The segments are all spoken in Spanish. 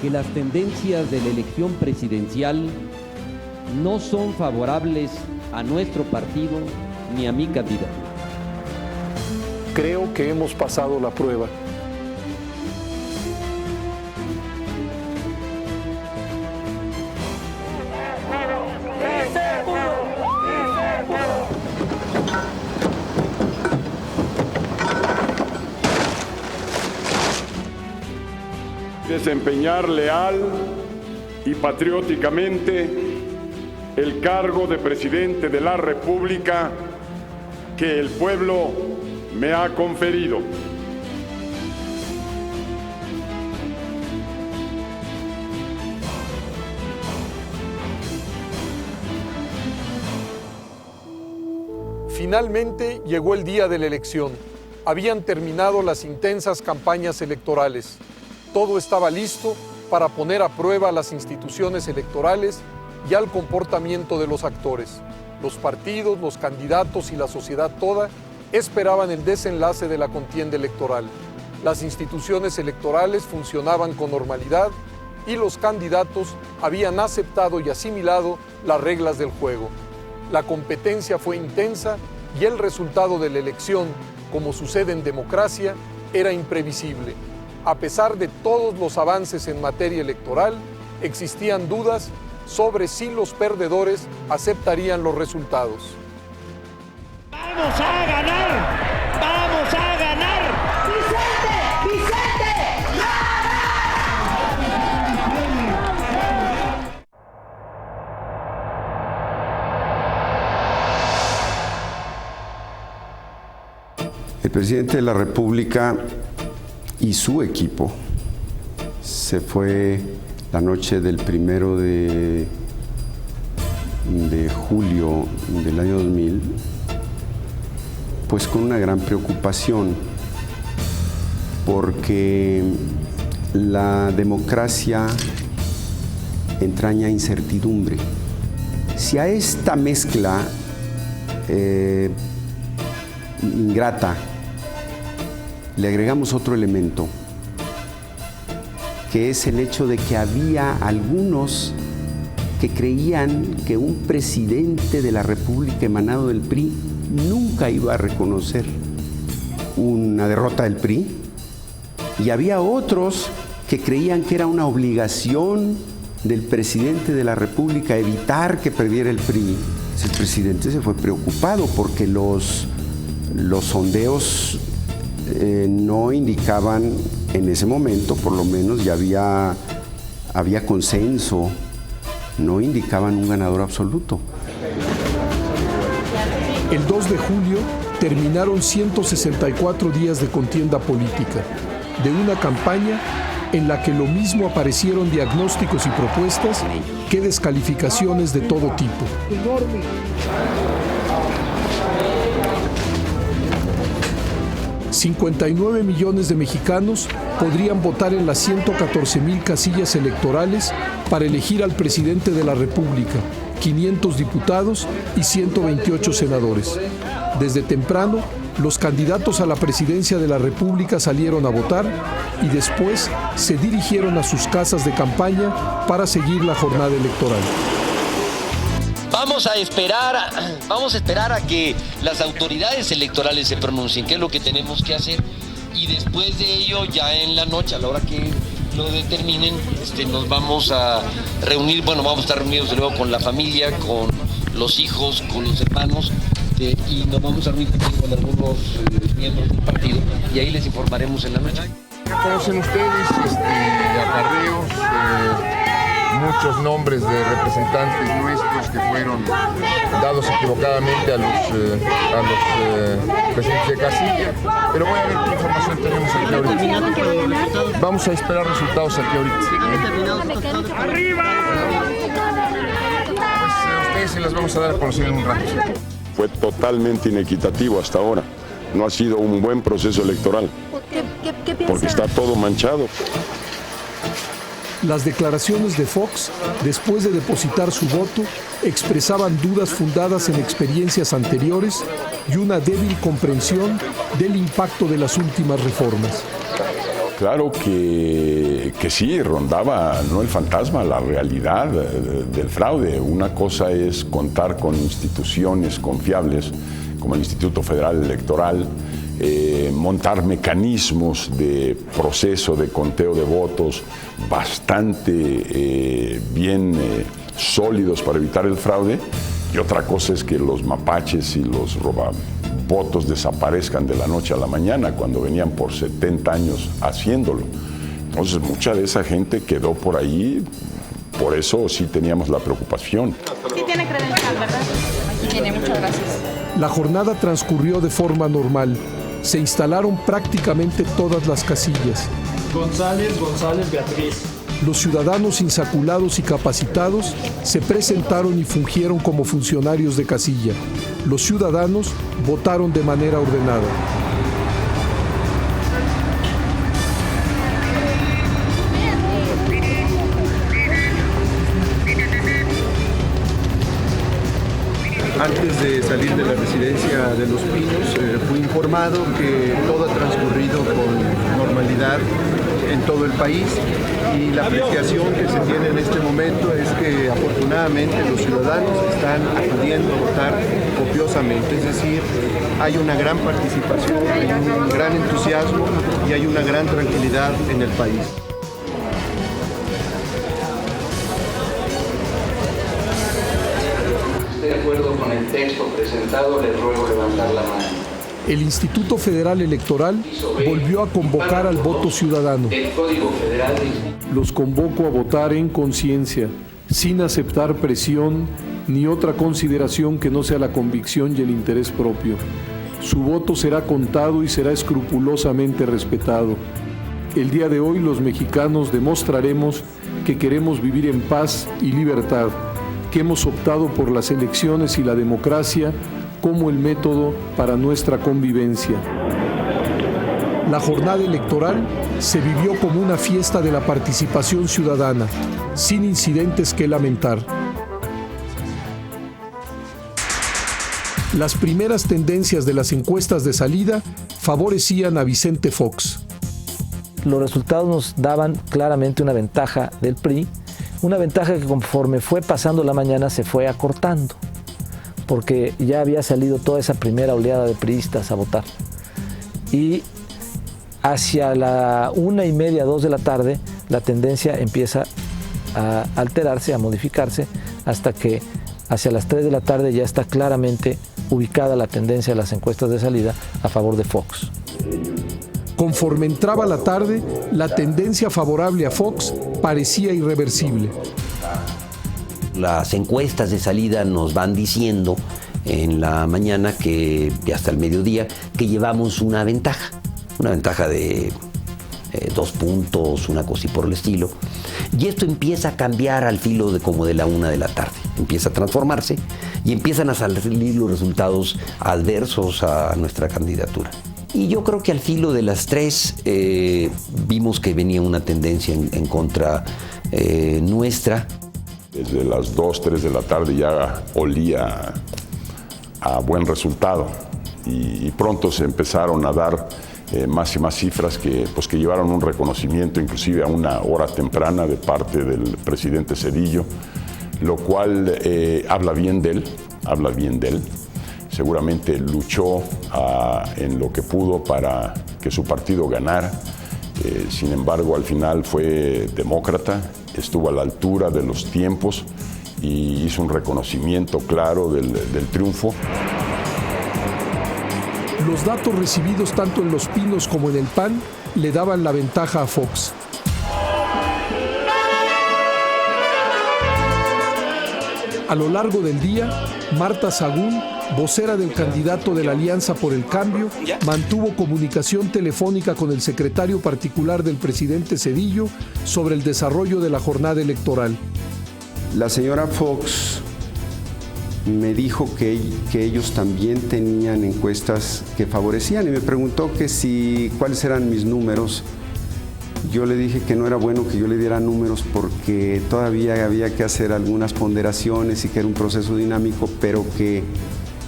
que las tendencias de la elección presidencial no son favorables a nuestro partido ni a mi candidatura. Creo que hemos pasado la prueba. Desempeñar leal y patrióticamente el cargo de presidente de la República que el pueblo me ha conferido. Finalmente llegó el día de la elección. Habían terminado las intensas campañas electorales. Todo estaba listo para poner a prueba las instituciones electorales y al comportamiento de los actores. Los partidos, los candidatos y la sociedad toda esperaban el desenlace de la contienda electoral. Las instituciones electorales funcionaban con normalidad y los candidatos habían aceptado y asimilado las reglas del juego. La competencia fue intensa y el resultado de la elección, como sucede en democracia, era imprevisible. A pesar de todos los avances en materia electoral, existían dudas sobre si los perdedores aceptarían los resultados. ¡Vamos a ganar! ¡Vamos a ganar! ¡Vicente! ¡Vicente! El presidente de la República y su equipo se fue la noche del 1 de julio del año 2000, pues con una gran preocupación, porque la democracia entraña incertidumbre. Si a esta mezcla ingrata le agregamos otro elemento, que es el hecho de que había algunos que creían que un presidente de la República emanado del PRI nunca iba a reconocer una derrota del PRI, y había otros que creían que era una obligación del presidente de la República evitar que perdiera el PRI. El presidente se fue preocupado porque los sondeos no indicaban, en ese momento por lo menos ya había consenso, no indicaban un ganador absoluto. El 2 de julio terminaron 164 días de contienda política, de una campaña en la que lo mismo aparecieron diagnósticos y propuestas que descalificaciones de todo tipo. 59 millones de mexicanos podrían votar en las 114,000 casillas electorales para elegir al presidente de la República, 500 diputados y 128 senadores. Desde temprano, los candidatos a la presidencia de la República salieron a votar y después se dirigieron a sus casas de campaña para seguir la jornada electoral. Vamos a esperar a que las autoridades electorales se pronuncien, qué es lo que tenemos que hacer, y después de ello, ya en la noche, a la hora que lo determinen, nos vamos a reunir, vamos a estar reunidos luego con la familia, con los hijos, con los hermanos, y nos vamos a reunir con algunos miembros del partido, y ahí les informaremos en la noche. Conocen ustedes acarreos, muchos nombres de representantes nuestros que fueron dados equivocadamente a los presidentes de casilla, pero voy a ver qué información tenemos aquí ahorita. Vamos a esperar resultados aquí ahorita. ¡Arriba! Pues ustedes se las vamos a dar a conocer en un rato. Fue totalmente inequitativo hasta ahora. No ha sido un buen proceso electoral, ¿Qué piensa? porque está todo manchado. Las declaraciones de Fox, después de depositar su voto, expresaban dudas fundadas en experiencias anteriores y una débil comprensión del impacto de las últimas reformas. Claro que sí, rondaba no el fantasma, la realidad del fraude. Una cosa es contar con instituciones confiables como el Instituto Federal Electoral, montar mecanismos de proceso de conteo de votos bastante bien sólidos para evitar el fraude, y otra cosa es que los mapaches y los robavotos desaparezcan de la noche a la mañana cuando venían por 70 años haciéndolo. Entonces mucha de esa gente quedó por ahí, por eso sí teníamos la preocupación. Sí tiene credencial, ¿verdad? Aquí tiene, muchas gracias. La jornada transcurrió de forma normal. Se instalaron prácticamente todas las casillas. González, Beatriz. Los ciudadanos insaculados y capacitados se presentaron y fungieron como funcionarios de casilla. Los ciudadanos votaron de manera ordenada. Antes de salir de la residencia de Los Pinos, fui informado que todo ha transcurrido con normalidad en todo el país, y la apreciación que se tiene en este momento es que afortunadamente los ciudadanos están acudiendo a votar copiosamente, es decir, hay una gran participación, hay un gran entusiasmo y hay una gran tranquilidad en el país. De acuerdo con el texto presentado, le ruego levantar la mano. El Instituto Federal Electoral volvió a convocar al voto ciudadano. El Código Federal Los convoco a votar en conciencia, sin aceptar presión ni otra consideración que no sea la convicción y el interés propio. Su voto será contado y será escrupulosamente respetado. El día de hoy los mexicanos demostraremos que queremos vivir en paz y libertad, que hemos optado por las elecciones y la democracia como el método para nuestra convivencia. La jornada electoral se vivió como una fiesta de la participación ciudadana, sin incidentes que lamentar. Las primeras tendencias de las encuestas de salida favorecían a Vicente Fox. Los resultados nos daban claramente una ventaja del PRI, una ventaja que conforme fue pasando la mañana se fue acortando, porque ya había salido toda esa primera oleada de priistas a votar. Y hacia la 1:30, 2 de la tarde, la tendencia empieza a alterarse, a modificarse, hasta que hacia las 3 de la tarde ya está claramente ubicada la tendencia de las encuestas de salida a favor de Fox. Conforme entraba la tarde, la tendencia favorable a Fox parecía irreversible. Las encuestas de salida nos van diciendo en la mañana que hasta el mediodía que llevamos una ventaja de 2 puntos, una cosa y por el estilo. Y esto empieza a cambiar al filo de la 1 de la tarde. Empieza a transformarse y empiezan a salir los resultados adversos a nuestra candidatura. Y yo creo que al filo de las 3 vimos que venía una tendencia en contra nuestra. Desde las 2, 3 de la tarde ya olía a buen resultado y pronto se empezaron a dar más y más cifras que llevaron un reconocimiento inclusive a una hora temprana de parte del presidente Zedillo, lo cual habla bien de él. Seguramente luchó en lo que pudo para que su partido ganara. Sin embargo, al final fue demócrata, estuvo a la altura de los tiempos y hizo un reconocimiento claro del triunfo. Los datos recibidos tanto en Los Pinos como en el PAN le daban la ventaja a Fox. A lo largo del día, Marta Sagún, vocera del candidato de la Alianza por el Cambio, mantuvo comunicación telefónica con el secretario particular del presidente Zedillo sobre el desarrollo de la jornada electoral. La señora Fox me dijo que ellos también tenían encuestas que favorecían y me preguntó cuáles eran mis números. Yo le dije que no era bueno que yo le diera números porque todavía había que hacer algunas ponderaciones y que era un proceso dinámico, pero que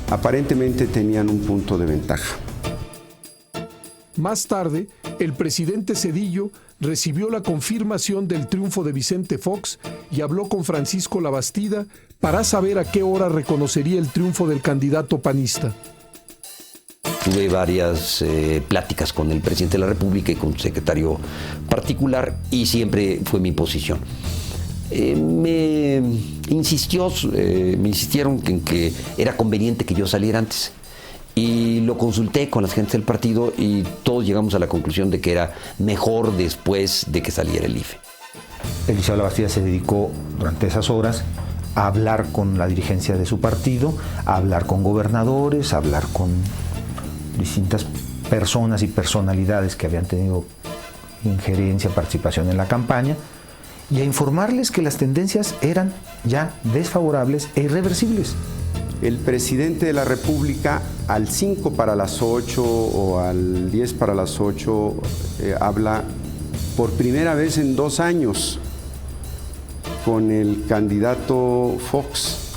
aparentemente tenían un punto de ventaja. Más tarde, El presidente Zedillo recibió la confirmación del triunfo de Vicente Fox y habló con Francisco Labastida para saber a qué hora reconocería el triunfo del candidato panista. Tuve varias pláticas con el presidente de la República y con su secretario particular y siempre fue mi posición. Me insistieron en que era conveniente que yo saliera antes. Y lo consulté con las gentes del partido y todos llegamos a la conclusión de que era mejor después de que saliera el IFE. Eliseo Labastida se dedicó durante esas horas a hablar con la dirigencia de su partido, a hablar con gobernadores, a hablar con distintas personas y personalidades que habían tenido injerencia, participación en la campaña, y a informarles que las tendencias eran ya desfavorables e irreversibles. El presidente de la República al 5 para las 8 o al 10 para las 8 habla por primera vez en 2 años con el candidato Fox.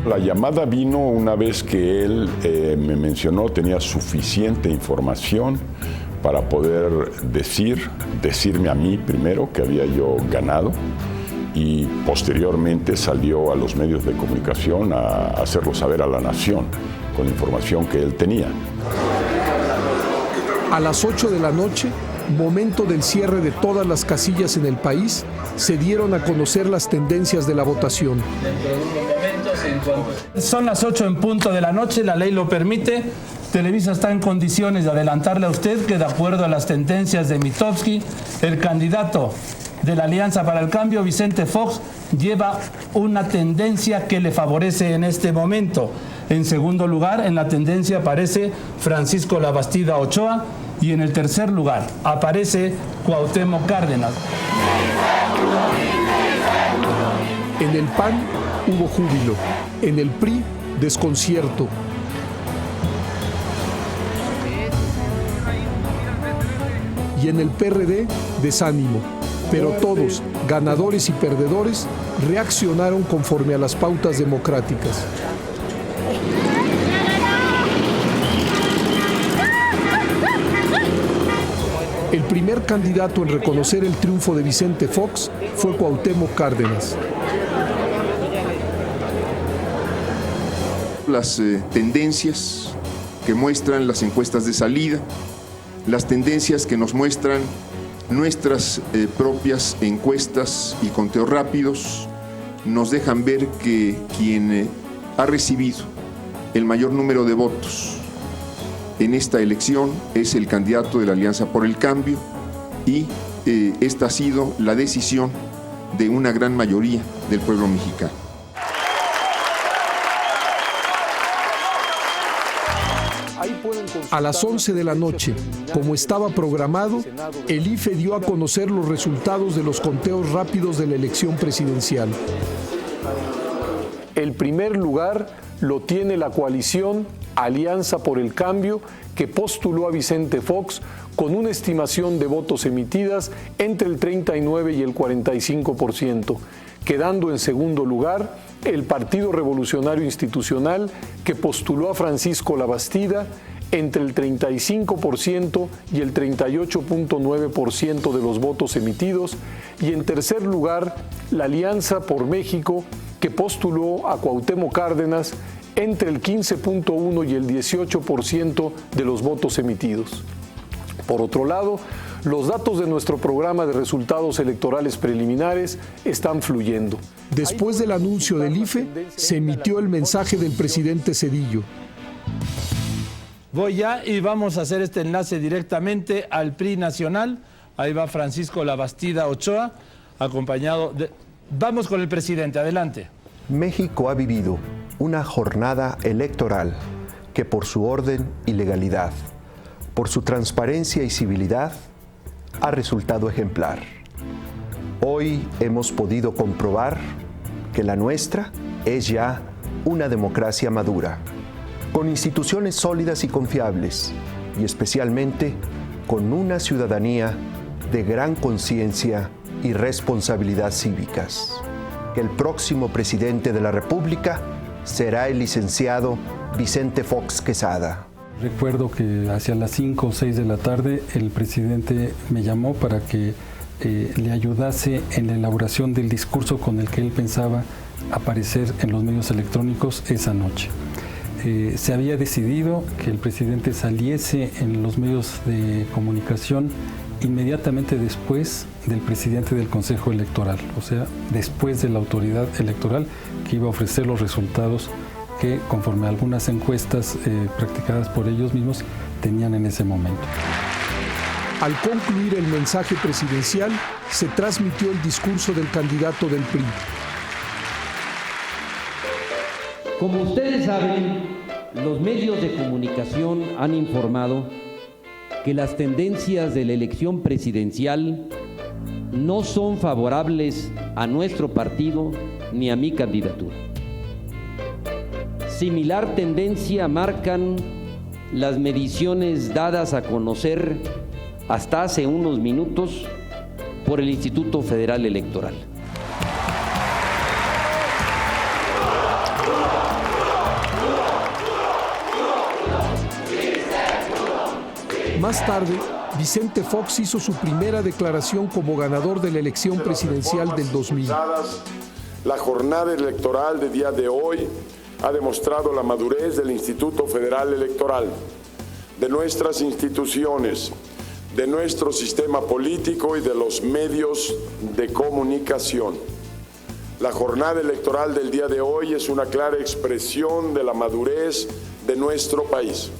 La llamada vino una vez que él me mencionó, tenía suficiente información para poder decirme a mí primero que había yo ganado, y posteriormente salió a los medios de comunicación a hacerlo saber a la nación con información que él tenía. A las 8 de la noche, momento del cierre de todas las casillas en el país, se dieron a conocer las tendencias de la votación. Son las 8 en punto de la noche, la ley lo permite. Televisa está en condiciones de adelantarle a usted que, de acuerdo a las tendencias de Mitofsky, el candidato de la Alianza para el Cambio, Vicente Fox, lleva una tendencia que le favorece en este momento. En segundo lugar, en la tendencia aparece Francisco Labastida Ochoa y en el tercer lugar aparece Cuauhtémoc Cárdenas. En el PAN hubo júbilo, en el PRI desconcierto. Y en el PRD desánimo. Pero todos, ganadores y perdedores, reaccionaron conforme a las pautas democráticas. El primer candidato en reconocer el triunfo de Vicente Fox fue Cuauhtémoc Cárdenas. Las tendencias que muestran las encuestas de salida, las tendencias que nos muestran nuestras propias encuestas y conteos rápidos, nos dejan ver que quien ha recibido el mayor número de votos en esta elección es el candidato de la Alianza por el Cambio, y esta ha sido la decisión de una gran mayoría del pueblo mexicano. A las 11 de la noche, como estaba programado, el IFE dio a conocer los resultados de los conteos rápidos de la elección presidencial. El primer lugar lo tiene la coalición Alianza por el Cambio, que postuló a Vicente Fox con una estimación de votos emitidas entre el 39 y el 45%, quedando en segundo lugar el Partido Revolucionario Institucional, que postuló a Francisco Labastida entre el 35% y el 38.9% de los votos emitidos, y en tercer lugar la Alianza por México, que postuló a Cuauhtémoc Cárdenas entre el 15.1 y el 18% de los votos emitidos. Por otro lado, los datos de nuestro programa de resultados electorales preliminares están fluyendo. Después del anuncio del IFE, se emitió el mensaje del presidente Zedillo. Voy ya y vamos a hacer este enlace directamente al PRI nacional. Ahí va Francisco Labastida Ochoa, acompañado de... Vamos con el presidente, adelante. México ha vivido una jornada electoral que, por su orden y legalidad, por su transparencia y civilidad, ha resultado ejemplar. Hoy hemos podido comprobar que la nuestra es ya una democracia madura, con instituciones sólidas y confiables, y especialmente con una ciudadanía de gran conciencia y responsabilidad cívicas. Que el próximo presidente de la República será el licenciado Vicente Fox Quesada. Recuerdo que hacia las 5 o 6 de la tarde el presidente me llamó para que le ayudase en la elaboración del discurso con el que él pensaba aparecer en los medios electrónicos esa noche. Se había decidido que el presidente saliese en los medios de comunicación inmediatamente después del presidente del Consejo Electoral, o sea, después de la autoridad electoral que iba a ofrecer los resultados que, conforme a algunas encuestas practicadas por ellos mismos, tenían en ese momento. Al concluir el mensaje presidencial, se transmitió el discurso del candidato del PRI. Como ustedes saben, los medios de comunicación han informado que las tendencias de la elección presidencial no son favorables a nuestro partido ni a mi candidatura. Similar tendencia marcan las mediciones dadas a conocer hasta hace unos minutos por el Instituto Federal Electoral. Más tarde, Vicente Fox hizo su primera declaración como ganador de la elección presidencial del 2000. La jornada electoral de día de hoy ha demostrado la madurez del Instituto Federal Electoral, de nuestras instituciones, de nuestro sistema político y de los medios de comunicación. La jornada electoral del día de hoy es una clara expresión de la madurez de nuestro país.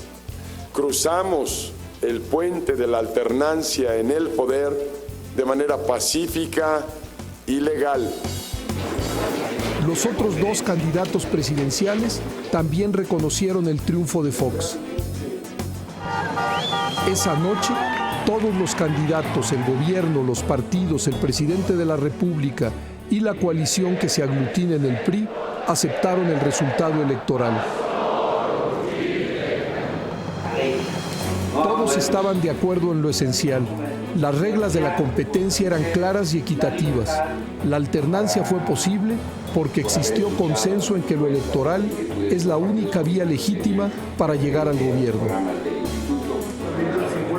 Cruzamos el puente de la alternancia en el poder de manera pacífica y legal. Los otros dos candidatos presidenciales también reconocieron el triunfo de Fox. Esa noche, todos los candidatos, el gobierno, los partidos, el presidente de la República y la coalición que se aglutina en el PRI aceptaron el resultado electoral. Todos estaban de acuerdo en lo esencial. Las reglas de la competencia eran claras y equitativas. La alternancia fue posible porque existió consenso en que lo electoral es la única vía legítima para llegar al gobierno.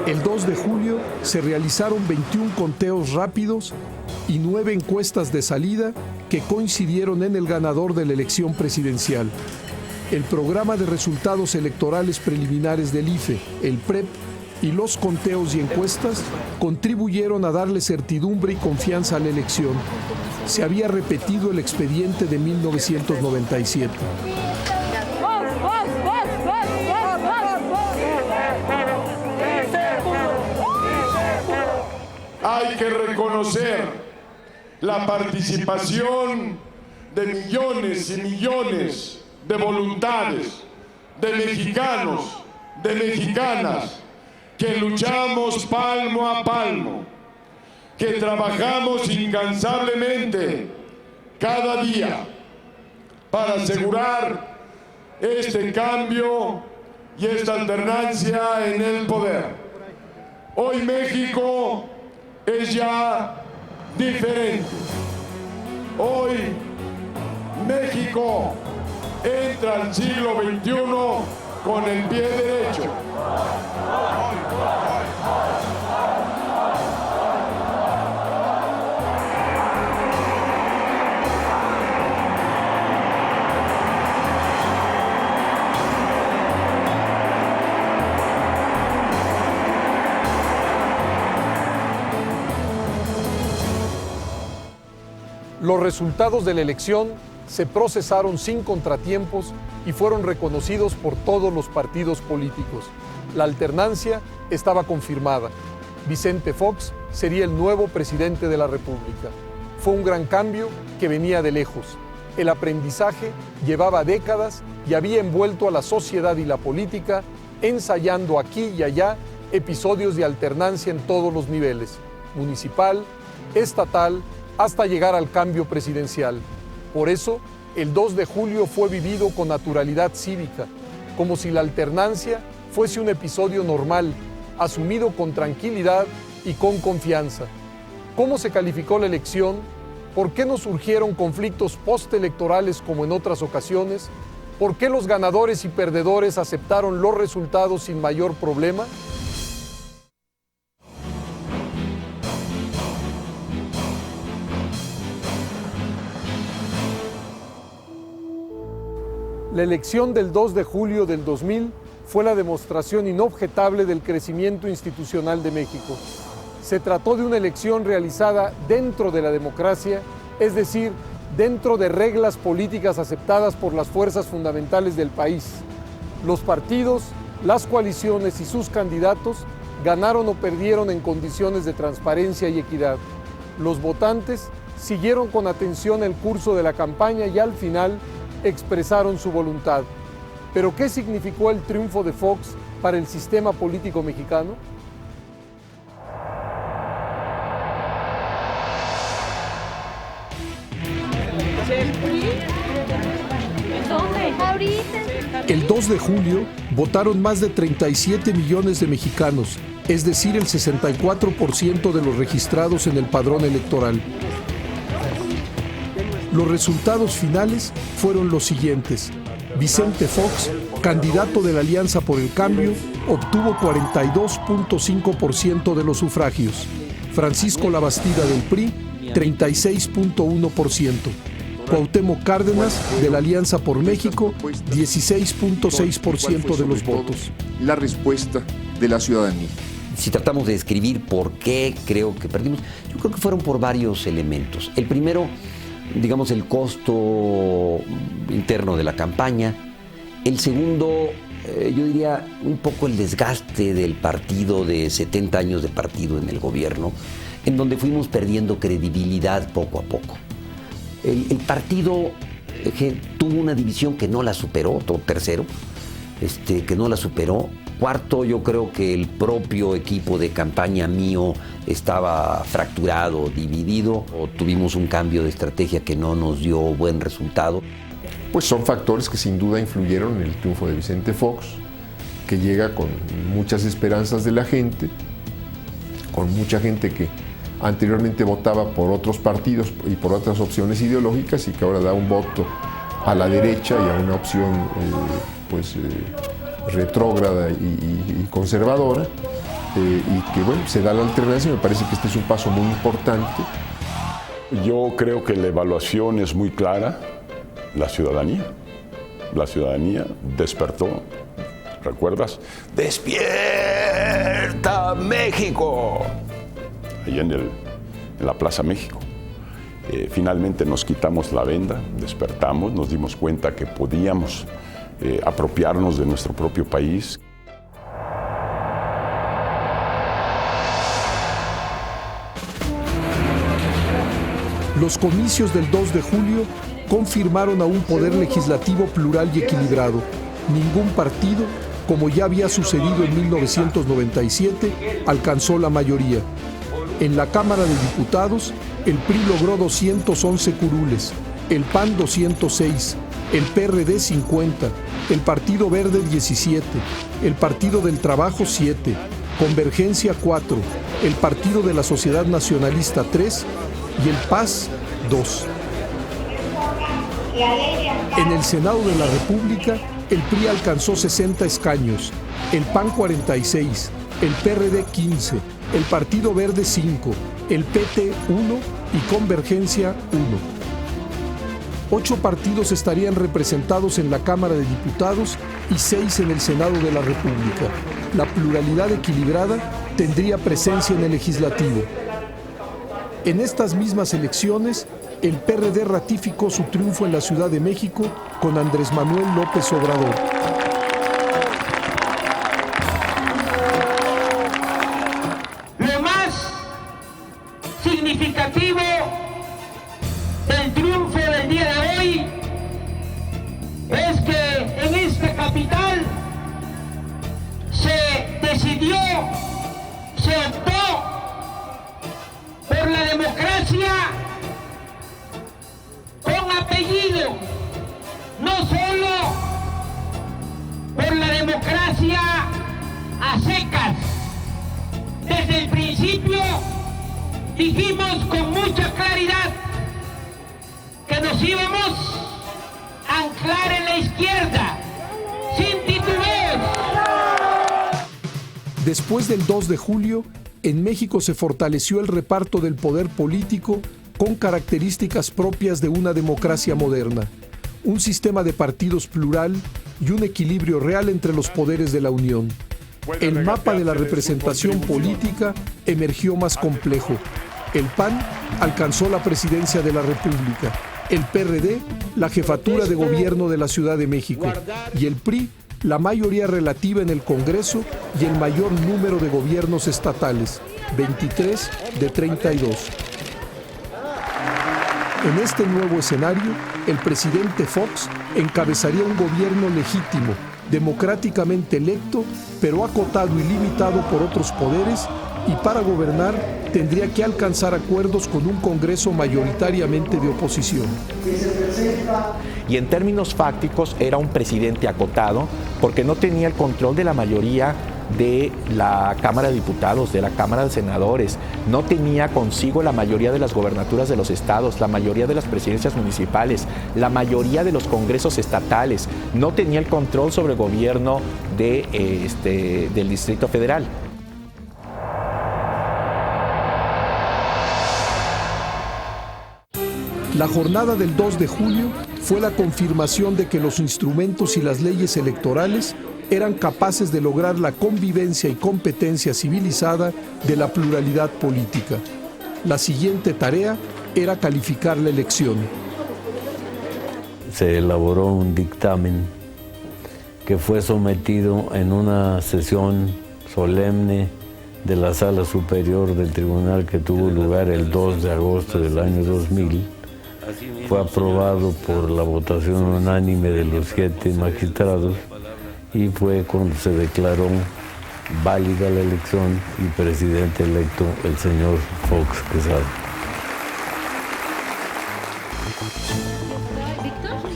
El 2 de julio se realizaron 21 conteos rápidos y 9 encuestas de salida que coincidieron en el ganador de la elección presidencial. El programa de resultados electorales preliminares del IFE, el PREP, y los conteos y encuestas contribuyeron a darle certidumbre y confianza a la elección. Se había repetido el expediente de 1997. Hay que reconocer la participación de millones y millones de voluntades, de mexicanos, de mexicanas, que luchamos palmo a palmo, que trabajamos incansablemente cada día para asegurar este cambio y esta alternancia en el poder. Hoy México es ya diferente. Hoy México entra al siglo XXI con el pie derecho. Los resultados de la elección se procesaron sin contratiempos y fueron reconocidos por todos los partidos políticos. La alternancia estaba confirmada. Vicente Fox sería el nuevo presidente de la República. Fue un gran cambio que venía de lejos. El aprendizaje llevaba décadas y había envuelto a la sociedad y la política, ensayando aquí y allá episodios de alternancia en todos los niveles, municipal, estatal, hasta llegar al cambio presidencial. Por eso, el 2 de julio fue vivido con naturalidad cívica, como si la alternancia fuese un episodio normal, asumido con tranquilidad y con confianza. ¿Cómo se calificó la elección? ¿Por qué no surgieron conflictos postelectorales como en otras ocasiones? ¿Por qué los ganadores y perdedores aceptaron los resultados sin mayor problema? La elección del 2 de julio del 2000 fue la demostración inobjetable del crecimiento institucional de México. Se trató de una elección realizada dentro de la democracia, es decir, dentro de reglas políticas aceptadas por las fuerzas fundamentales del país. Los partidos, las coaliciones y sus candidatos ganaron o perdieron en condiciones de transparencia y equidad. Los votantes siguieron con atención el curso de la campaña y al final expresaron su voluntad. ¿Pero qué significó el triunfo de Fox para el sistema político mexicano? El 2 de julio votaron más de 37 millones de mexicanos, es decir, el 64% de los registrados en el padrón electoral. Los resultados finales fueron los siguientes. Vicente Fox, candidato de la Alianza por el Cambio, obtuvo 42.5% de los sufragios. Francisco Labastida del PRI, 36.1%. Cuauhtémoc Cárdenas, de la Alianza por México, 16.6% de los votos. La respuesta de la ciudadanía. Si tratamos de describir por qué creo que perdimos, yo creo que fueron por varios elementos. El primero, digamos, el costo interno de la campaña. El segundo, yo diría, un poco el desgaste del partido, de 70 años de partido en el gobierno, en donde fuimos perdiendo credibilidad poco a poco. El partido tuvo una división que no la superó, tercero, que no la superó. Cuarto, yo creo que el propio equipo de campaña mío estaba fracturado, dividido, o tuvimos un cambio de estrategia que no nos dio buen resultado. Pues son factores que sin duda influyeron en el triunfo de Vicente Fox, que llega con muchas esperanzas de la gente, con mucha gente que anteriormente votaba por otros partidos y por otras opciones ideológicas y que ahora da un voto a la derecha y a una opción retrógrada y conservadora, y que bueno, se da la alternancia. Me parece que este es un paso muy importante. Yo creo que la evaluación es muy clara. La ciudadanía despertó. ¿Recuerdas? ¡Despierta México! Ahí en la Plaza México. Finalmente nos quitamos la venda, despertamos, nos dimos cuenta que podíamos apropiarnos de nuestro propio país. Los comicios del 2 de julio confirmaron a un poder legislativo plural y equilibrado. Ningún partido, como ya había sucedido en 1997, alcanzó la mayoría. En la Cámara de Diputados, el PRI logró 211 curules, el PAN 206, el PRD 50, el Partido Verde 17, el Partido del Trabajo 7, Convergencia 4, el Partido de la Sociedad Nacionalista 3 y el PAS 2. En el Senado de la República, el PRI alcanzó 60 escaños, el PAN 46, el PRD 15, el Partido Verde 5, el PT 1 y Convergencia 1. 8 partidos estarían representados en la Cámara de Diputados y 6 en el Senado de la República. La pluralidad equilibrada tendría presencia en el legislativo. En estas mismas elecciones, el PRD ratificó su triunfo en la Ciudad de México con Andrés Manuel López Obrador. Lo más significativo del triunfo del día de hoy es que en esta capital se decidió, se optó por la democracia con apellido, no solo por la democracia a secas. Desde el principio dijimos con mucha claridad que nos íbamos anclar en la izquierda, sin titubeo. Después del 2 de julio, en México se fortaleció el reparto del poder político con características propias de una democracia moderna, un sistema de partidos plural y un equilibrio real entre los poderes de la Unión. El mapa de la representación política emergió más complejo. El PAN alcanzó la presidencia de la República, el PRD la jefatura de gobierno de la Ciudad de México y el PRI la mayoría relativa en el Congreso y el mayor número de gobiernos estatales, 23 de 32. En este nuevo escenario, el presidente Fox encabezaría un gobierno legítimo, democráticamente electo, pero acotado y limitado por otros poderes, y para gobernar tendría que alcanzar acuerdos con un Congreso mayoritariamente de oposición. Y en términos fácticos era un presidente acotado porque no tenía el control de la mayoría de la Cámara de Diputados, de la Cámara de Senadores, no tenía consigo la mayoría de las gobernaturas de los estados, la mayoría de las presidencias municipales, la mayoría de los congresos estatales, no tenía el control sobre el gobierno del Distrito Federal. La jornada del 2 de julio fue la confirmación de que los instrumentos y las leyes electorales eran capaces de lograr la convivencia y competencia civilizada de la pluralidad política. La siguiente tarea era calificar la elección. Se elaboró un dictamen que fue sometido en una sesión solemne de la Sala Superior del Tribunal que tuvo lugar el 2 de agosto del año 2000. Fue aprobado por la votación unánime de los 7 magistrados y fue cuando se declaró válida la elección y presidente electo el señor Fox Quesada.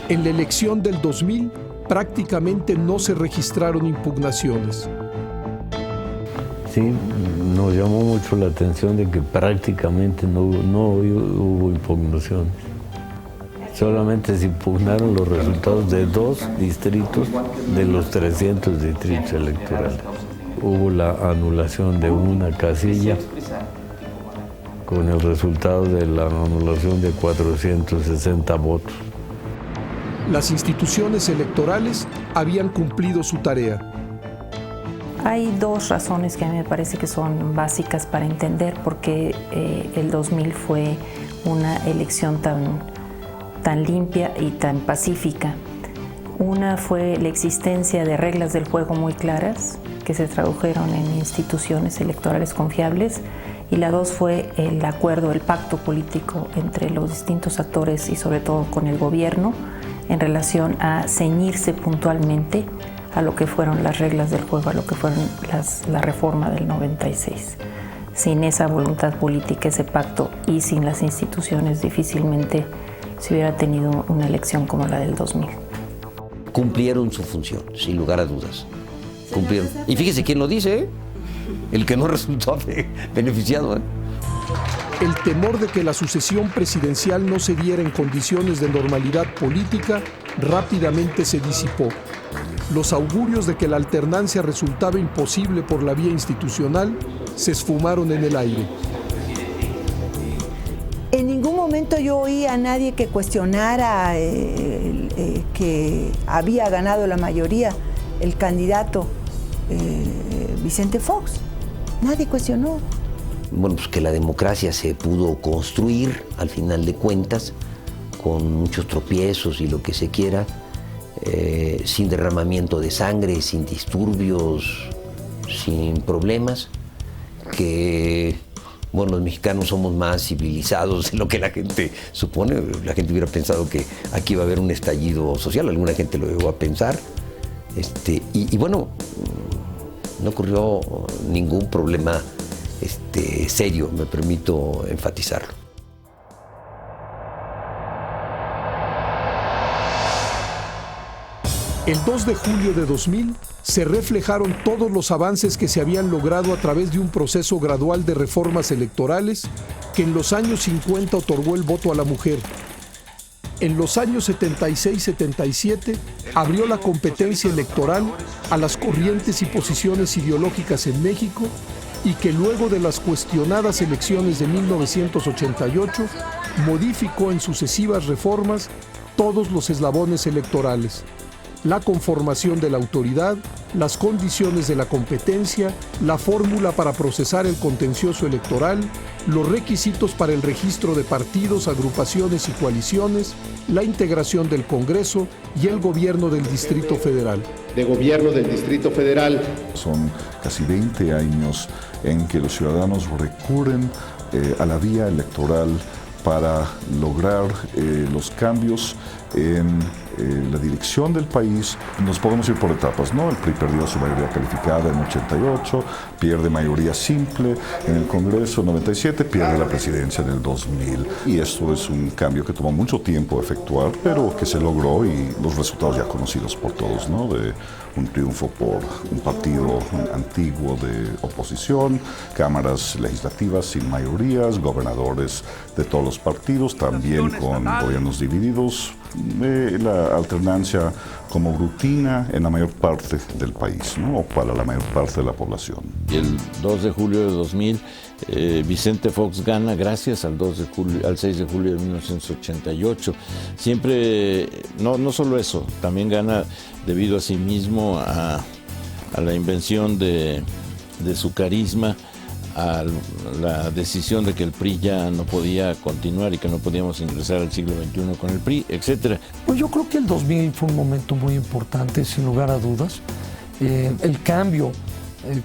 En la elección del 2000 prácticamente no se registraron impugnaciones. Sí, nos llamó mucho la atención de que prácticamente no hubo impugnaciones. Solamente se impugnaron los resultados de 2 distritos de los 300 distritos electorales. Hubo la anulación de una casilla con el resultado de la anulación de 460 votos. Las instituciones electorales habían cumplido su tarea. Hay 2 razones que a mí me parece que son básicas para entender por qué el 2000 fue una elección tan limpia y tan pacífica. Una fue la existencia de reglas del juego muy claras que se tradujeron en instituciones electorales confiables, y la 2 fue el acuerdo, el pacto político entre los distintos actores y sobre todo con el gobierno en relación a ceñirse puntualmente a lo que fueron las reglas del juego, a lo que fueron la reforma del 96. Sin esa voluntad política, ese pacto, y sin las instituciones, difícilmente se hubiera tenido una elección como la del 2000. Cumplieron su función, sin lugar a dudas. Cumplieron. Y fíjese quién lo dice, ¿eh? El que no resultó beneficiado, ¿eh? El temor de que la sucesión presidencial no se diera en condiciones de normalidad política rápidamente se disipó. Los augurios de que la alternancia resultaba imposible por la vía institucional se esfumaron en el aire. En ningún momento yo oí a nadie que cuestionara que había ganado la mayoría el candidato Vicente Fox. Nadie cuestionó. Bueno, pues que la democracia se pudo construir al final de cuentas con muchos tropiezos y lo que se quiera, sin derramamiento de sangre, sin disturbios, sin problemas, que bueno, los mexicanos somos más civilizados de lo que la gente supone. La gente hubiera pensado que aquí iba a haber un estallido social, alguna gente lo llegó a pensar, y bueno, no ocurrió ningún problema serio, me permito enfatizarlo. El 2 de julio de 2000 se reflejaron todos los avances que se habían logrado a través de un proceso gradual de reformas electorales que en los años 50 otorgó el voto a la mujer. en los años 76-77 abrió la competencia electoral a las corrientes y posiciones ideológicas en México y que luego de las cuestionadas elecciones de 1988 modificó en sucesivas reformas todos los eslabones electorales: la conformación de la autoridad, las condiciones de la competencia, la fórmula para procesar el contencioso electoral, los requisitos para el registro de partidos, agrupaciones y coaliciones, la integración del Congreso y el gobierno del Distrito Federal. De gobierno del Distrito Federal. Son casi 20 años en que los ciudadanos recurren a la vía electoral para lograr los cambios en la dirección del país. Nos podemos ir por etapas, ¿no? El PRI perdió su mayoría calificada en 88, pierde mayoría simple en el Congreso en 97, pierde la presidencia en el 2000. Y esto es un cambio que tomó mucho tiempo efectuar, pero que se logró y los resultados ya conocidos por todos, ¿no? De un triunfo por un partido antiguo de oposición, cámaras legislativas sin mayorías, gobernadores de todos los partidos, también con gobiernos divididos, la alternancia como rutina en la mayor parte del país, ¿no? O para la mayor parte de la población. El 2 de julio de 2000, Vicente Fox gana gracias al 6 de julio de 1988. Siempre, no solo eso, también gana debido a sí mismo a la invención de su carisma, a la decisión de que el PRI ya no podía continuar y que no podíamos ingresar al siglo XXI con el PRI, etc. Pues yo creo que el 2000 fue un momento muy importante, sin lugar a dudas. El cambio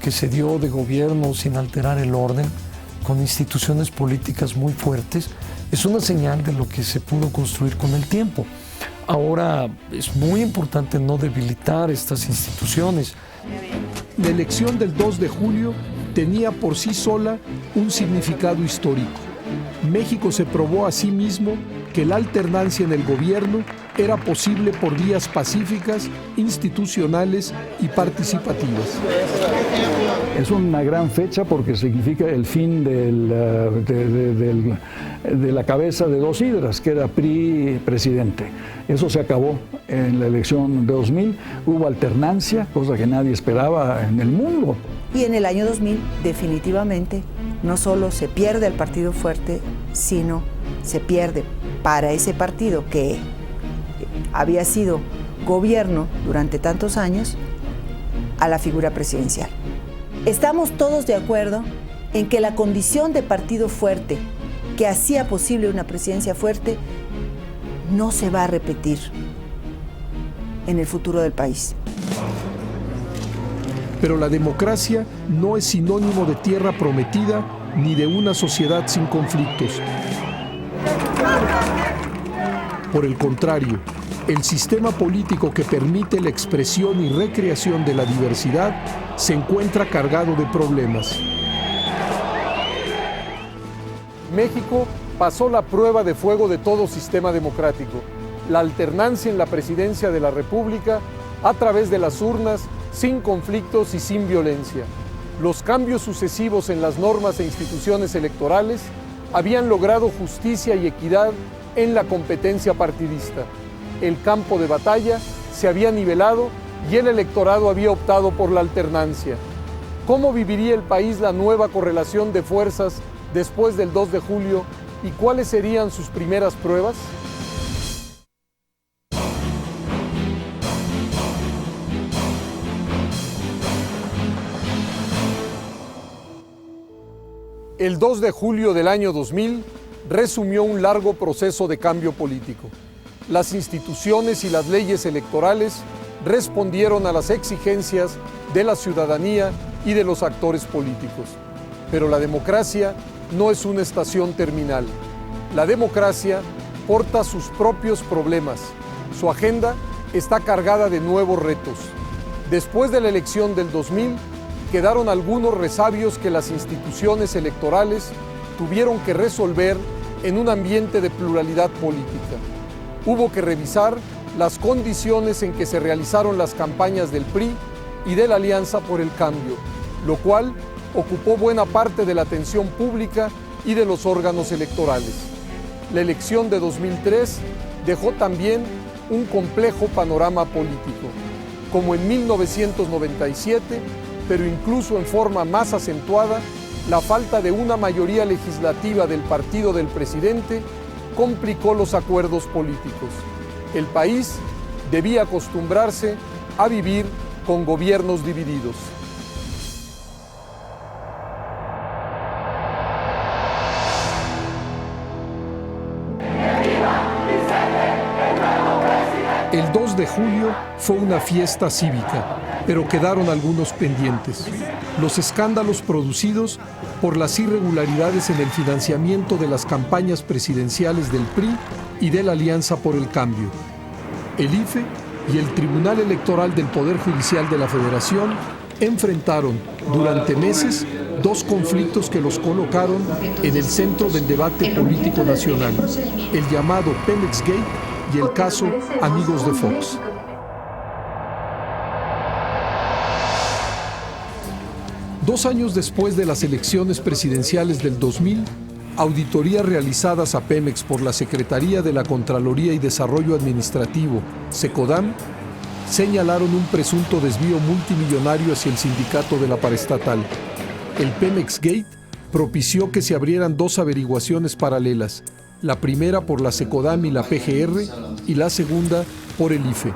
que se dio de gobierno sin alterar el orden, con instituciones políticas muy fuertes, es una señal de lo que se pudo construir con el tiempo. Ahora es muy importante no debilitar estas instituciones. La elección del 2 de julio tenía por sí sola un significado histórico. México se probó a sí mismo que la alternancia en el gobierno era posible por vías pacíficas, institucionales y participativas. Es una gran fecha porque significa el fin de la cabeza de dos hidras, que era PRI presidente. Eso se acabó en la elección de 2000. Hubo alternancia, cosa que nadie esperaba en el mundo. Y en el año 2000, definitivamente, no solo se pierde el partido fuerte, sino se pierde para ese partido que había sido gobierno durante tantos años a la figura presidencial. Estamos todos de acuerdo en que la condición de partido fuerte que hacía posible una presidencia fuerte no se va a repetir en el futuro del país. Pero la democracia no es sinónimo de tierra prometida ni de una sociedad sin conflictos. Por el contrario, el sistema político que permite la expresión y recreación de la diversidad se encuentra cargado de problemas. México pasó la prueba de fuego de todo sistema democrático, la alternancia en la presidencia de la República a través de las urnas, sin conflictos y sin violencia. Los cambios sucesivos en las normas e instituciones electorales habían logrado justicia y equidad en la competencia partidista. El campo de batalla se había nivelado y el electorado había optado por la alternancia. ¿Cómo viviría el país la nueva correlación de fuerzas después del 2 de julio y cuáles serían sus primeras pruebas? El 2 de julio del año 2000 resumió un largo proceso de cambio político. Las instituciones y las leyes electorales respondieron a las exigencias de la ciudadanía y de los actores políticos. Pero la democracia no es una estación terminal. La democracia porta sus propios problemas. Su agenda está cargada de nuevos retos. Después de la elección del 2000, quedaron algunos resabios que las instituciones electorales tuvieron que resolver en un ambiente de pluralidad política. Hubo que revisar las condiciones en que se realizaron las campañas del PRI y de la Alianza por el Cambio, lo cual ocupó buena parte de la atención pública y de los órganos electorales. La elección de 2003 dejó también un complejo panorama político, como en 1997, pero incluso en forma más acentuada, la falta de una mayoría legislativa del partido del presidente complicó los acuerdos políticos. El país debía acostumbrarse a vivir con gobiernos divididos. El 2 de julio fue una fiesta cívica, pero quedaron algunos pendientes. Los escándalos producidos por las irregularidades en el financiamiento de las campañas presidenciales del PRI y de la Alianza por el Cambio. El IFE y el Tribunal Electoral del Poder Judicial de la Federación enfrentaron durante meses dos conflictos que los colocaron en el centro del debate político nacional, el llamado Pemex Gate y el caso Amigos de Fox. Dos años después de las elecciones presidenciales del 2000, auditorías realizadas a Pemex por la Secretaría de la Contraloría y Desarrollo Administrativo, SECODAM, señalaron un presunto desvío multimillonario hacia el sindicato de la paraestatal. El Pemex Gate propició que se abrieran dos averiguaciones paralelas, la primera por la SECODAM y la PGR y la segunda por el IFE.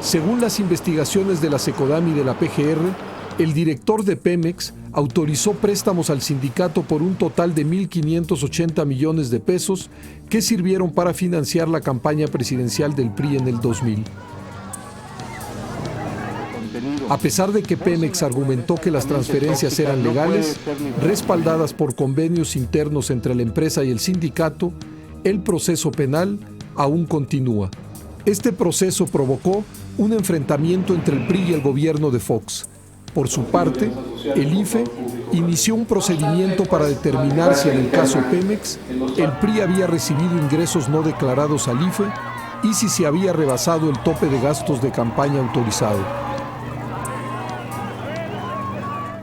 Según las investigaciones de la SECODAM y de la PGR, el director de Pemex autorizó préstamos al sindicato por un total de 1.580 millones de pesos que sirvieron para financiar la campaña presidencial del PRI en el 2000. A pesar de que Pemex argumentó que las transferencias eran legales, respaldadas por convenios internos entre la empresa y el sindicato, el proceso penal aún continúa. Este proceso provocó un enfrentamiento entre el PRI y el gobierno de Fox. Por su parte, el IFE inició un procedimiento para determinar si en el caso Pemex el PRI había recibido ingresos no declarados al IFE y si se había rebasado el tope de gastos de campaña autorizado.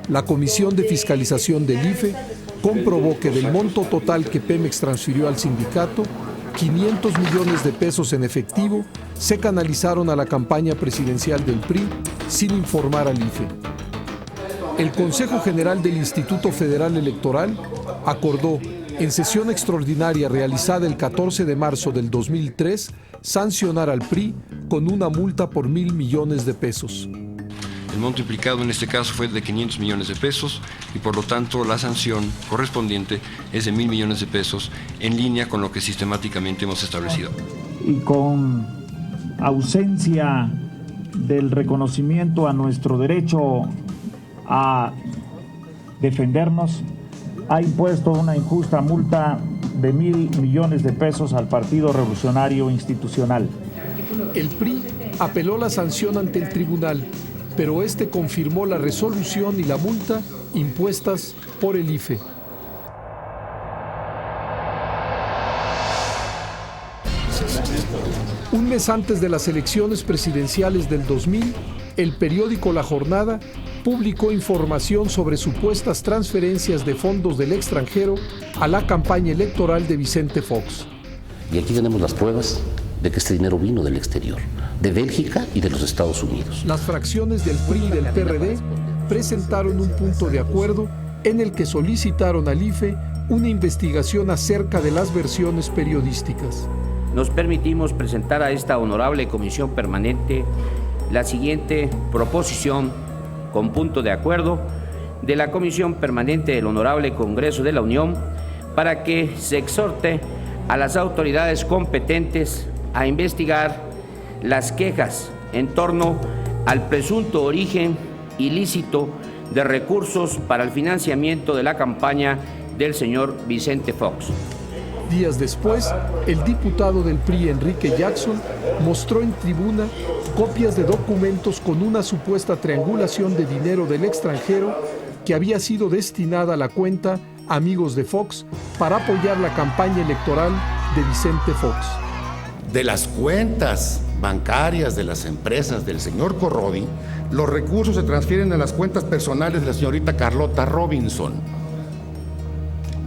La Comisión de Fiscalización del IFE comprobó que del monto total que Pemex transfirió al sindicato, 500 millones de pesos en efectivo se canalizaron a la campaña presidencial del PRI sin informar al IFE. El Consejo General del Instituto Federal Electoral acordó, en sesión extraordinaria realizada el 14 de marzo del 2003, sancionar al PRI con una multa por 1.000 millones de pesos. El monto implicado en este caso fue de 500 millones de pesos y por lo tanto la sanción correspondiente es de 1.000 millones de pesos en línea con lo que sistemáticamente hemos establecido. Y con ausencia del reconocimiento a nuestro derecho a defendernos, ha impuesto una injusta multa de 1.000 millones de pesos al Partido Revolucionario Institucional. El PRI apeló la sanción ante el tribunal, pero este confirmó la resolución y la multa impuestas por el IFE. Un mes antes de las elecciones presidenciales del 2000, el periódico La Jornada publicó información sobre supuestas transferencias de fondos del extranjero a la campaña electoral de Vicente Fox. Y aquí tenemos las pruebas de que este dinero vino del exterior, de Bélgica y de los Estados Unidos. Las fracciones del PRI y del PRD presentaron un punto de acuerdo en el que solicitaron al IFE una investigación acerca de las versiones periodísticas. Nos permitimos presentar a esta honorable comisión permanente la siguiente proposición con punto de acuerdo de la Comisión Permanente del Honorable Congreso de la Unión para que se exhorte a las autoridades competentes a investigar las quejas en torno al presunto origen ilícito de recursos para el financiamiento de la campaña del señor Vicente Fox. Días después, el diputado del PRI, Enrique Jackson, mostró en tribuna copias de documentos con una supuesta triangulación de dinero del extranjero que había sido destinada a la cuenta Amigos de Fox para apoyar la campaña electoral de Vicente Fox. De las cuentas bancarias de las empresas del señor Corrodi, los recursos se transfieren a las cuentas personales de la señorita Carlota Robinson.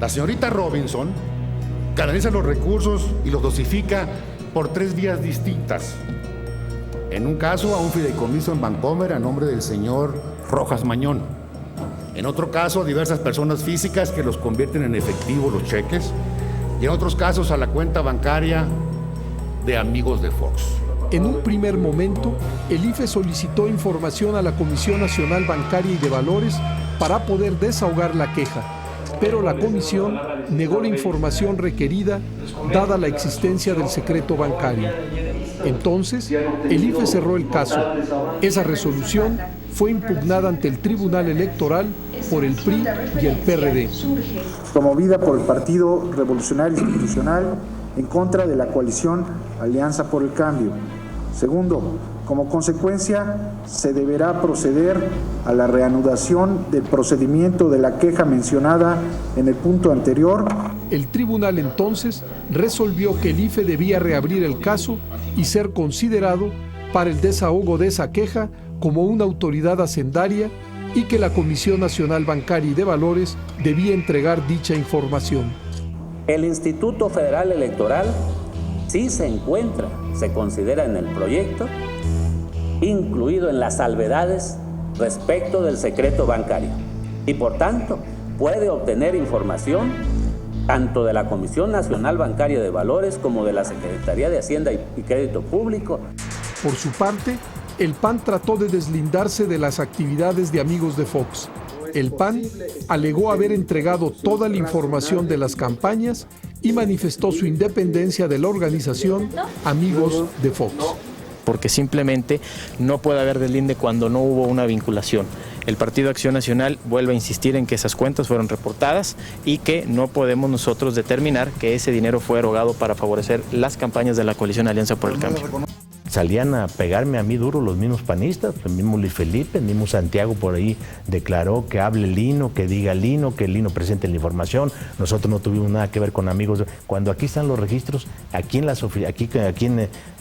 La señorita Robinson canaliza los recursos y los dosifica por 3 vías distintas. En un caso, a un fideicomiso en Bancomer a nombre del señor Rojas Mañón. En otro caso, a diversas personas físicas que los convierten en efectivo los cheques. Y en otros casos, a la cuenta bancaria de amigos de Fox. En un primer momento, el IFE solicitó información a la Comisión Nacional Bancaria y de Valores para poder desahogar la queja, pero la comisión negó la información requerida dada la existencia del secreto bancario. Entonces, el IFE cerró el caso. Esa resolución fue impugnada ante el Tribunal Electoral por el PRI y el PRD. Promovida por el Partido Revolucionario Institucional en contra de la coalición Alianza por el Cambio. Segundo, como consecuencia, se deberá proceder a la reanudación del procedimiento de la queja mencionada en el punto anterior. El tribunal entonces resolvió que el IFE debía reabrir el caso y ser considerado para el desahogo de esa queja como una autoridad hacendaria y que la Comisión Nacional Bancaria y de Valores debía entregar dicha información. El Instituto Federal Electoral sí se considera en el proyecto, incluido en las salvedades respecto del secreto bancario y por tanto puede obtener información tanto de la Comisión Nacional Bancaria de Valores como de la Secretaría de Hacienda y Crédito Público. Por su parte, el PAN trató de deslindarse de las actividades de Amigos de Fox. El PAN alegó haber entregado toda la información de las campañas y manifestó su independencia de la organización Amigos de Fox. Porque simplemente no puede haber deslinde cuando no hubo una vinculación. El Partido Acción Nacional vuelve a insistir en que esas cuentas fueron reportadas y que no podemos nosotros determinar que ese dinero fue erogado para favorecer las campañas de la coalición Alianza por el Cambio. Salían a pegarme a mí duro los mismos panistas, el mismo Luis Felipe, el mismo Santiago por ahí declaró que hable Lino, que diga Lino, que Lino presente la información. Nosotros no tuvimos nada que ver con Amigos. Cuando aquí están los registros, aquí en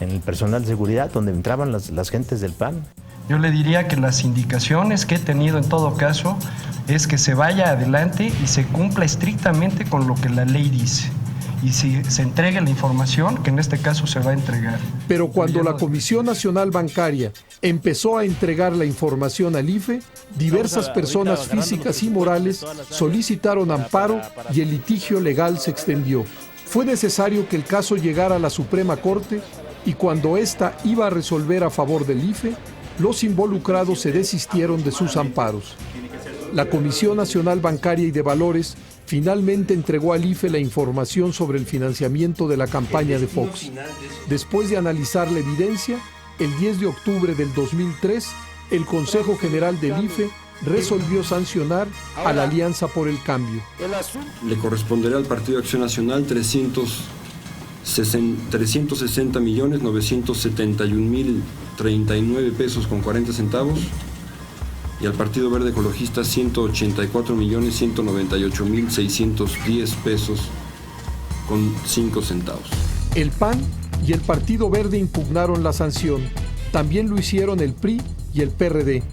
el personal de seguridad, donde entraban las gentes del PAN. Yo le diría que las indicaciones que he tenido en todo caso es que se vaya adelante y se cumpla estrictamente con lo que la ley dice. Y si se entregue la información, que en este caso se va a entregar. Pero cuando la Comisión Nacional Bancaria empezó a entregar la información al IFE, diversas personas físicas y morales solicitaron amparo y el litigio legal se extendió. Fue necesario que el caso llegara a la Suprema Corte y cuando ésta iba a resolver a favor del IFE, los involucrados se desistieron de sus amparos. La Comisión Nacional Bancaria y de Valores finalmente entregó al IFE la información sobre el financiamiento de la campaña de Fox. Después de analizar la evidencia, el 10 de octubre del 2003, el Consejo General del IFE resolvió sancionar a la Alianza por el Cambio. Le corresponderá al Partido Acción Nacional 360.971.039 pesos con 40 centavos y al Partido Verde Ecologista 184.198.610 pesos con 5 centavos. El PAN y el Partido Verde impugnaron la sanción. También lo hicieron el PRI y el PRD,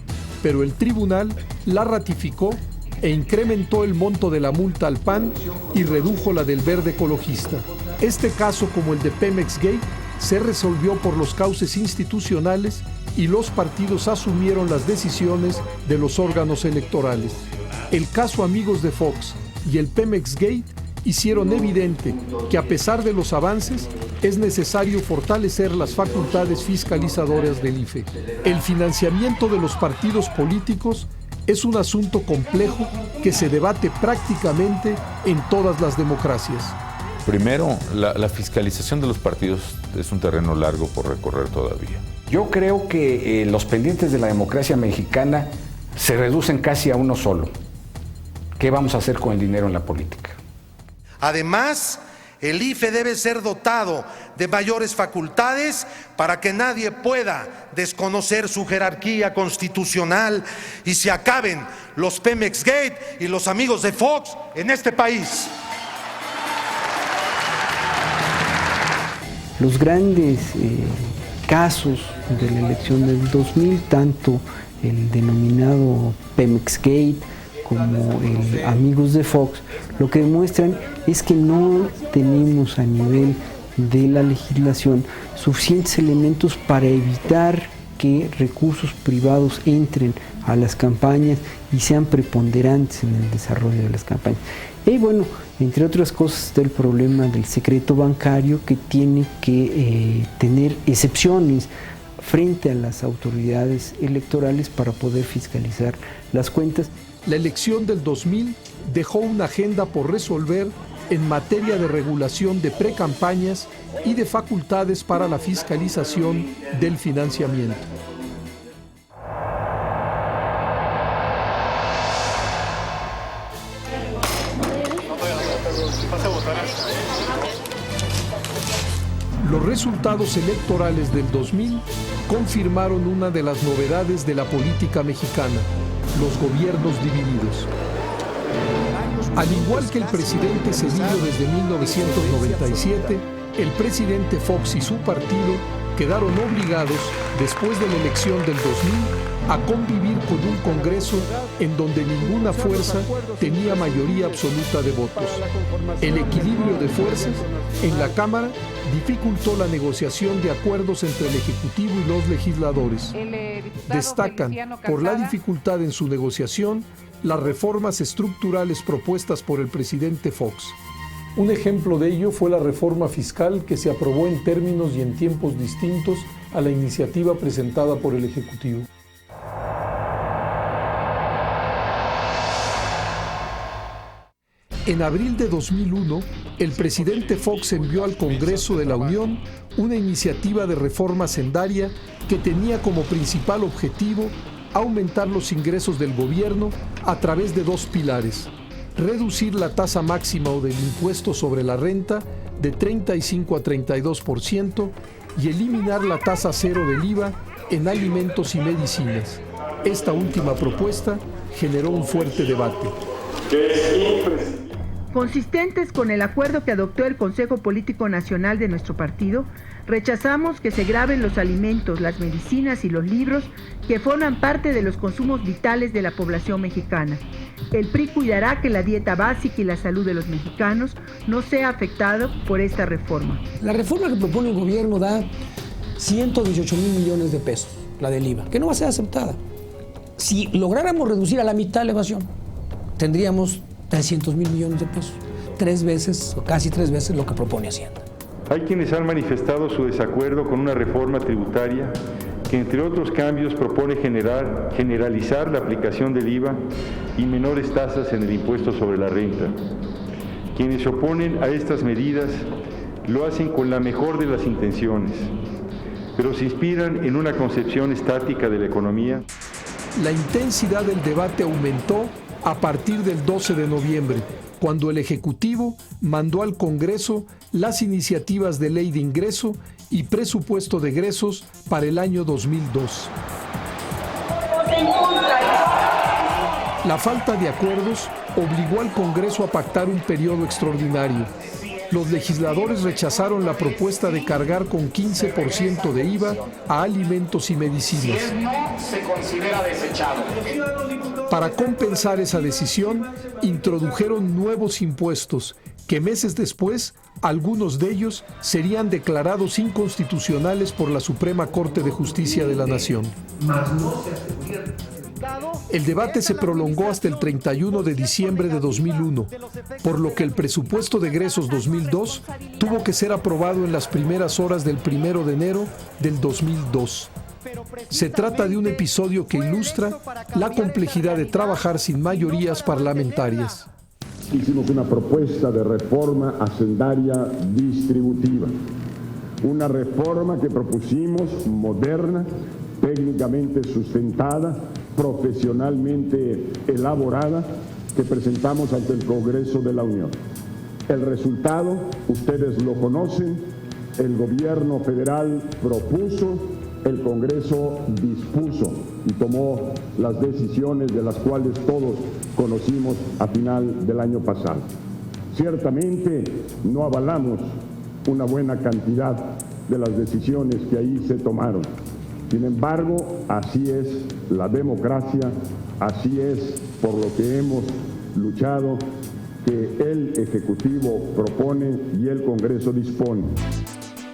pero el tribunal la ratificó e incrementó el monto de la multa al PAN y redujo la del Verde Ecologista. Este caso, como el de Pemex Gate, se resolvió por los cauces institucionales y los partidos asumieron las decisiones de los órganos electorales. El caso Amigos de Fox y el Pemex Gate hicieron evidente que a pesar de los avances, es necesario fortalecer las facultades fiscalizadoras del IFE. El financiamiento de los partidos políticos es un asunto complejo que se debate prácticamente en todas las democracias. Primero, la fiscalización de los partidos es un terreno largo por recorrer todavía. Yo creo que los pendientes de la democracia mexicana se reducen casi a uno solo. ¿Qué vamos a hacer con el dinero en la política? Además, el IFE debe ser dotado de mayores facultades para que nadie pueda desconocer su jerarquía constitucional y se acaben los Pemex Gate y los Amigos de Fox en este país. Los grandes casos de la elección del 2000, tanto el denominado Pemex Gate como el Amigos de Fox, lo que demuestran es que no tenemos a nivel de la legislación suficientes elementos para evitar que recursos privados entren a las campañas y sean preponderantes en el desarrollo de las campañas. Y bueno, entre otras cosas está el problema del secreto bancario, que tiene que tener excepciones frente a las autoridades electorales para poder fiscalizar las cuentas. La elección del 2000 dejó una agenda por resolver en materia de regulación de precampañas y de facultades para la fiscalización del financiamiento. Los resultados electorales del 2000 confirmaron una de las novedades de la política mexicana: los gobiernos divididos. Al igual que el presidente Cedillo desde 1997, el presidente Fox y su partido quedaron obligados, después de la elección del 2000, a convivir con un Congreso en donde ninguna fuerza tenía mayoría absoluta de votos. El equilibrio de fuerzas en la Cámara dificultó la negociación de acuerdos entre el Ejecutivo y los legisladores. Destacan, por la dificultad en su negociación, las reformas estructurales propuestas por el presidente Fox. Un ejemplo de ello fue la reforma fiscal, que se aprobó en términos y en tiempos distintos a la iniciativa presentada por el Ejecutivo. En abril de 2001, el presidente Fox envió al Congreso de la Unión una iniciativa de reforma hacendaria que tenía como principal objetivo aumentar los ingresos del gobierno a través de dos pilares: reducir la tasa máxima o del impuesto sobre la renta de 35 a 32% y eliminar la tasa cero del IVA en alimentos y medicinas. Esta última propuesta generó un fuerte debate. Consistentes con el acuerdo que adoptó el Consejo Político Nacional de nuestro partido, rechazamos que se graven los alimentos, las medicinas y los libros que forman parte de los consumos vitales de la población mexicana. El PRI cuidará que la dieta básica y la salud de los mexicanos no sea afectada por esta reforma. La reforma que propone el gobierno da 118,000 millones de pesos, la del IVA, que no va a ser aceptada. Si lográramos reducir a la mitad la evasión, tendríamos 300,000 millones de pesos, 3 veces o casi 3 veces lo que propone Hacienda. Hay quienes han manifestado su desacuerdo con una reforma tributaria que, entre otros cambios, propone generalizar la aplicación del IVA y menores tasas en el impuesto sobre la renta. Quienes se oponen a estas medidas lo hacen con la mejor de las intenciones, pero se inspiran en una concepción estática de la economía. La intensidad del debate aumentó a partir del 12 de noviembre, cuando el Ejecutivo mandó al Congreso las iniciativas de ley de ingreso y presupuesto de egresos para el año 2002. La falta de acuerdos obligó al Congreso a pactar un periodo extraordinario. Los legisladores rechazaron la propuesta de cargar con 15% de IVA a alimentos y medicinas. Si es no, se considera desechado. Para compensar esa decisión, introdujeron nuevos impuestos que meses después, algunos de ellos serían declarados inconstitucionales por la Suprema Corte de Justicia de la Nación. El debate se prolongó hasta el 31 de diciembre de 2001, por lo que el presupuesto de egresos 2002 tuvo que ser aprobado en las primeras horas del 1 de enero del 2002. Se trata de un episodio que ilustra la complejidad de trabajar sin mayorías parlamentarias. Hicimos una propuesta de reforma hacendaria distributiva, una reforma que propusimos moderna, técnicamente sustentada, profesionalmente elaborada, que presentamos ante el Congreso de la Unión. El resultado, ustedes lo conocen, el gobierno federal propuso, el Congreso dispuso y tomó las decisiones de las cuales todos conocimos a final del año pasado. Ciertamente no avalamos una buena cantidad de las decisiones que ahí se tomaron. Sin embargo, así es la democracia, así es por lo que hemos luchado, que el Ejecutivo propone y el Congreso dispone.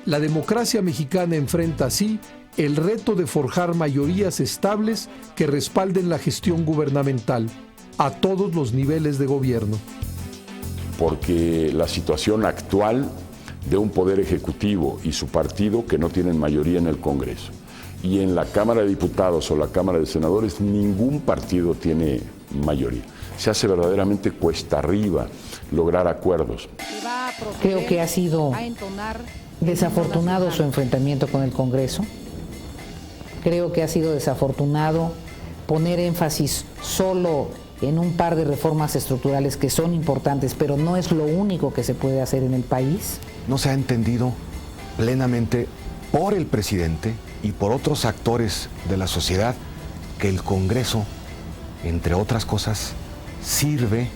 La democracia mexicana enfrenta así el reto de forjar mayorías estables que respalden la gestión gubernamental a todos los niveles de gobierno. Porque la situación actual de un poder ejecutivo y su partido que no tienen mayoría en el Congreso y en la Cámara de Diputados o la Cámara de Senadores ningún partido tiene mayoría. Se hace verdaderamente cuesta arriba lograr acuerdos. Creo que ha sido desafortunado su enfrentamiento con el Congreso. Creo que ha sido desafortunado poner énfasis solo en un par de reformas estructurales que son importantes, pero no es lo único que se puede hacer en el país. No se ha entendido plenamente por el presidente y por otros actores de la sociedad que el Congreso, entre otras cosas, sirve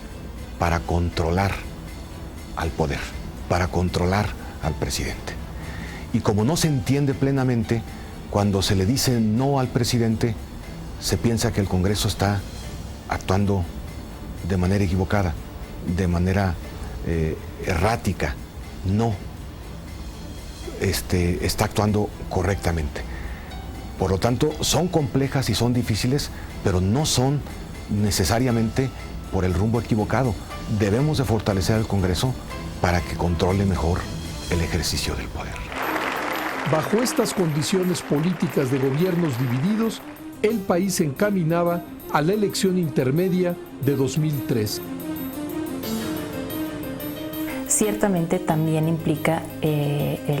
para controlar al poder, para controlar al presidente. Y como no se entiende plenamente, cuando se le dice no al presidente, se piensa que el Congreso está actuando de manera equivocada, de manera errática. No, está actuando correctamente. Por lo tanto, son complejas y son difíciles, pero no son necesariamente por el rumbo equivocado. Debemos de fortalecer al Congreso para que controle mejor el ejercicio del poder. Bajo estas condiciones políticas de gobiernos divididos, el país se encaminaba a la elección intermedia de 2003. Ciertamente también implica,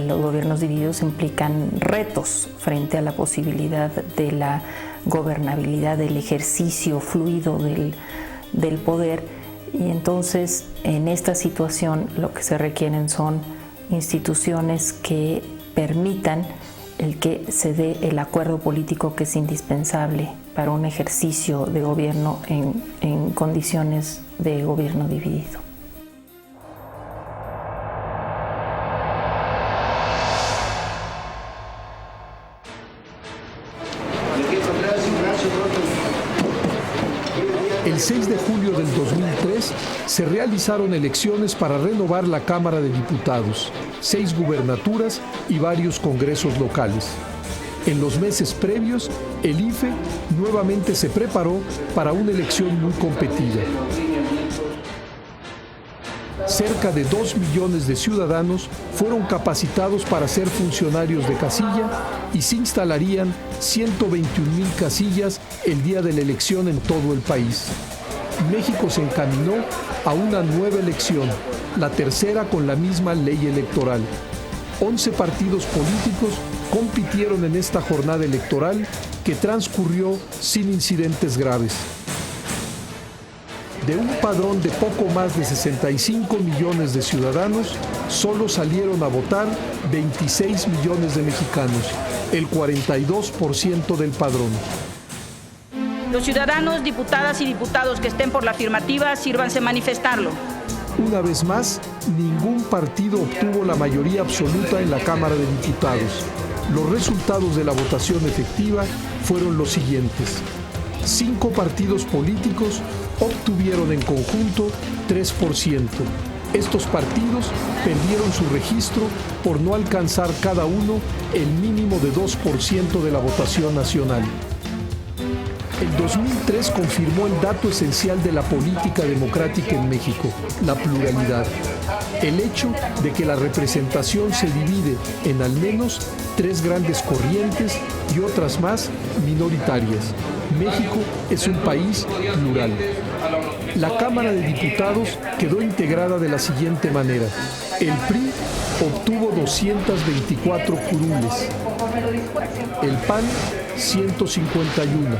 los gobiernos divididos implican retos frente a la posibilidad de la gobernabilidad, del ejercicio fluido del poder, y entonces en esta situación lo que se requieren son instituciones que permitan el que se dé el acuerdo político que es indispensable para un ejercicio de gobierno en condiciones de gobierno dividido. El 6 de julio del 2003 se realizaron elecciones para renovar la Cámara de Diputados, 6 gubernaturas y varios congresos locales. En los meses previos, el IFE nuevamente se preparó para una elección muy competida. Cerca de 2 millones de ciudadanos fueron capacitados para ser funcionarios de casilla y se instalarían 121,000 casillas el día de la elección en todo el país. México se encaminó a una nueva elección, la tercera con la misma ley electoral. 11 partidos políticos compitieron en esta jornada electoral que transcurrió sin incidentes graves. De un padrón de poco más de 65 millones de ciudadanos, solo salieron a votar 26 millones de mexicanos, el 42% del padrón. Los ciudadanos, diputadas y diputados que estén por la afirmativa, sírvanse manifestarlo. Una vez más, ningún partido obtuvo la mayoría absoluta en la Cámara de Diputados. Los resultados de la votación efectiva fueron los siguientes. 5 partidos políticos obtuvieron en conjunto 3%. Estos partidos perdieron su registro por no alcanzar cada uno el mínimo de 2% de la votación nacional. El 2003 confirmó el dato esencial de la política democrática en México, la pluralidad. El hecho de que la representación se divide en al menos 3 grandes corrientes y otras más minoritarias. México es un país plural. La Cámara de Diputados quedó integrada de la siguiente manera. El PRI obtuvo 224 curules. El PAN, 151.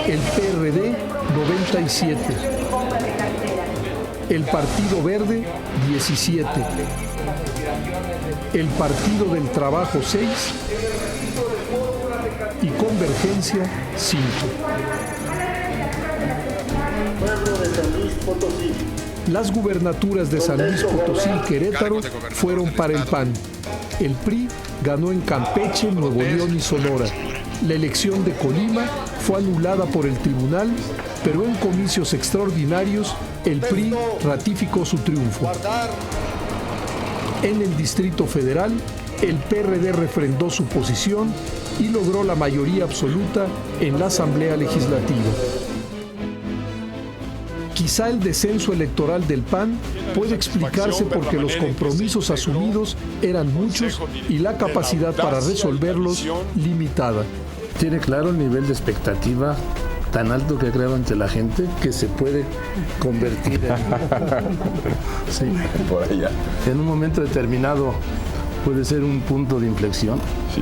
El PRD, 97. El Partido Verde, 17. El Partido del Trabajo, 6. Y Convergencia, 5. Las gubernaturas de San Luis Potosí y Querétaro fueron para el PAN. El PRI ganó en Campeche, Nuevo León y Sonora. La elección de Colima fue anulada por el tribunal, pero en comicios extraordinarios el PRI ratificó su triunfo. En el Distrito Federal, el PRD refrendó su posición y logró la mayoría absoluta en la Asamblea Legislativa. Quizá el descenso electoral del PAN puede explicarse porque los compromisos asumidos eran muchos y la capacidad para resolverlos limitada. Tiene claro el nivel de expectativa tan alto que creaba ante la gente que se puede convertir sí, por allá. En un momento determinado puede ser un punto de inflexión. Sí.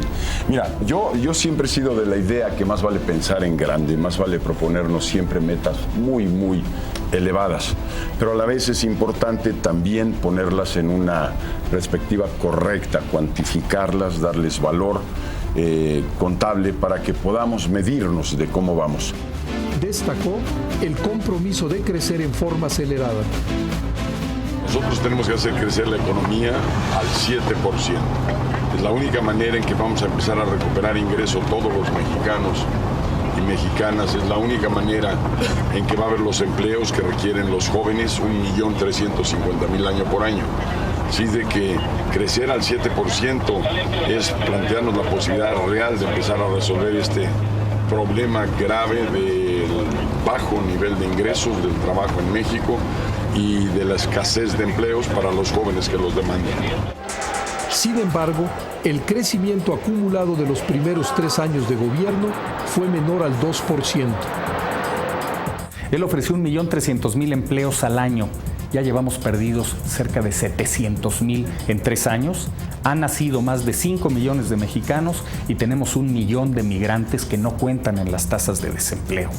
Mira, yo siempre he sido de la idea que más vale pensar en grande, más vale proponernos siempre metas muy elevadas, pero a la vez es importante también ponerlas en una perspectiva correcta, cuantificarlas, darles valor contable para que podamos medirnos de cómo vamos. Destacó el compromiso de crecer en forma acelerada. Nosotros tenemos que hacer crecer la economía al 7%. Es la única manera en que vamos a empezar a recuperar ingresos todos los mexicanos y mexicanas. Es la única manera en que va a haber los empleos que requieren los jóvenes, 1.350.000 año por año. Así de que crecer al 7% es plantearnos la posibilidad real de empezar a resolver este problema grave del bajo nivel de ingresos del trabajo en México y de la escasez de empleos para los jóvenes que los demandan. Sin embargo, el crecimiento acumulado de los primeros 3 años de gobierno fue menor al 2%. Él ofreció 1.300.000 empleos al año. Ya llevamos perdidos cerca de 700.000 en 3 años. Han nacido más de 5 millones de mexicanos y tenemos 1 millón de migrantes que no cuentan en las tasas de desempleo.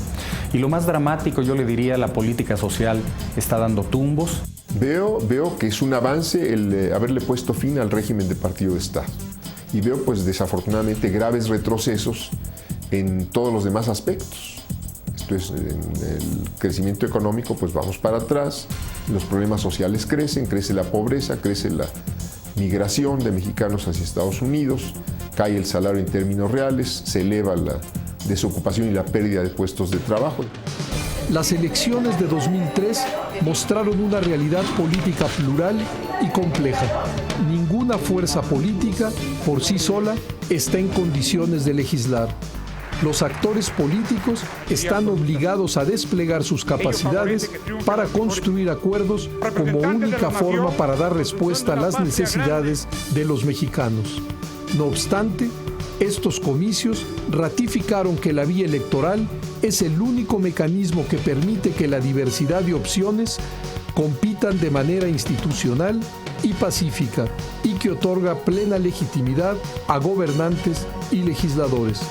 Y lo más dramático, yo le diría, la política social está dando tumbos. Veo que es un avance el haberle puesto fin al régimen de partido de Estado. Y veo, pues, desafortunadamente, graves retrocesos en todos los demás aspectos. Esto es, en el crecimiento económico, pues vamos para atrás, los problemas sociales crecen, crece la pobreza, crece la migración de mexicanos hacia Estados Unidos, cae el salario en términos reales, se eleva la desocupación y la pérdida de puestos de trabajo. Las elecciones de 2003 mostraron una realidad política plural y compleja. Ninguna fuerza política por sí sola está en condiciones de legislar. Los actores políticos están obligados a desplegar sus capacidades para construir acuerdos como única forma para dar respuesta a las necesidades de los mexicanos. No obstante, estos comicios ratificaron que la vía electoral es el único mecanismo que permite que la diversidad de opciones compitan de manera institucional y pacífica y que otorga plena legitimidad a gobernantes y legisladores.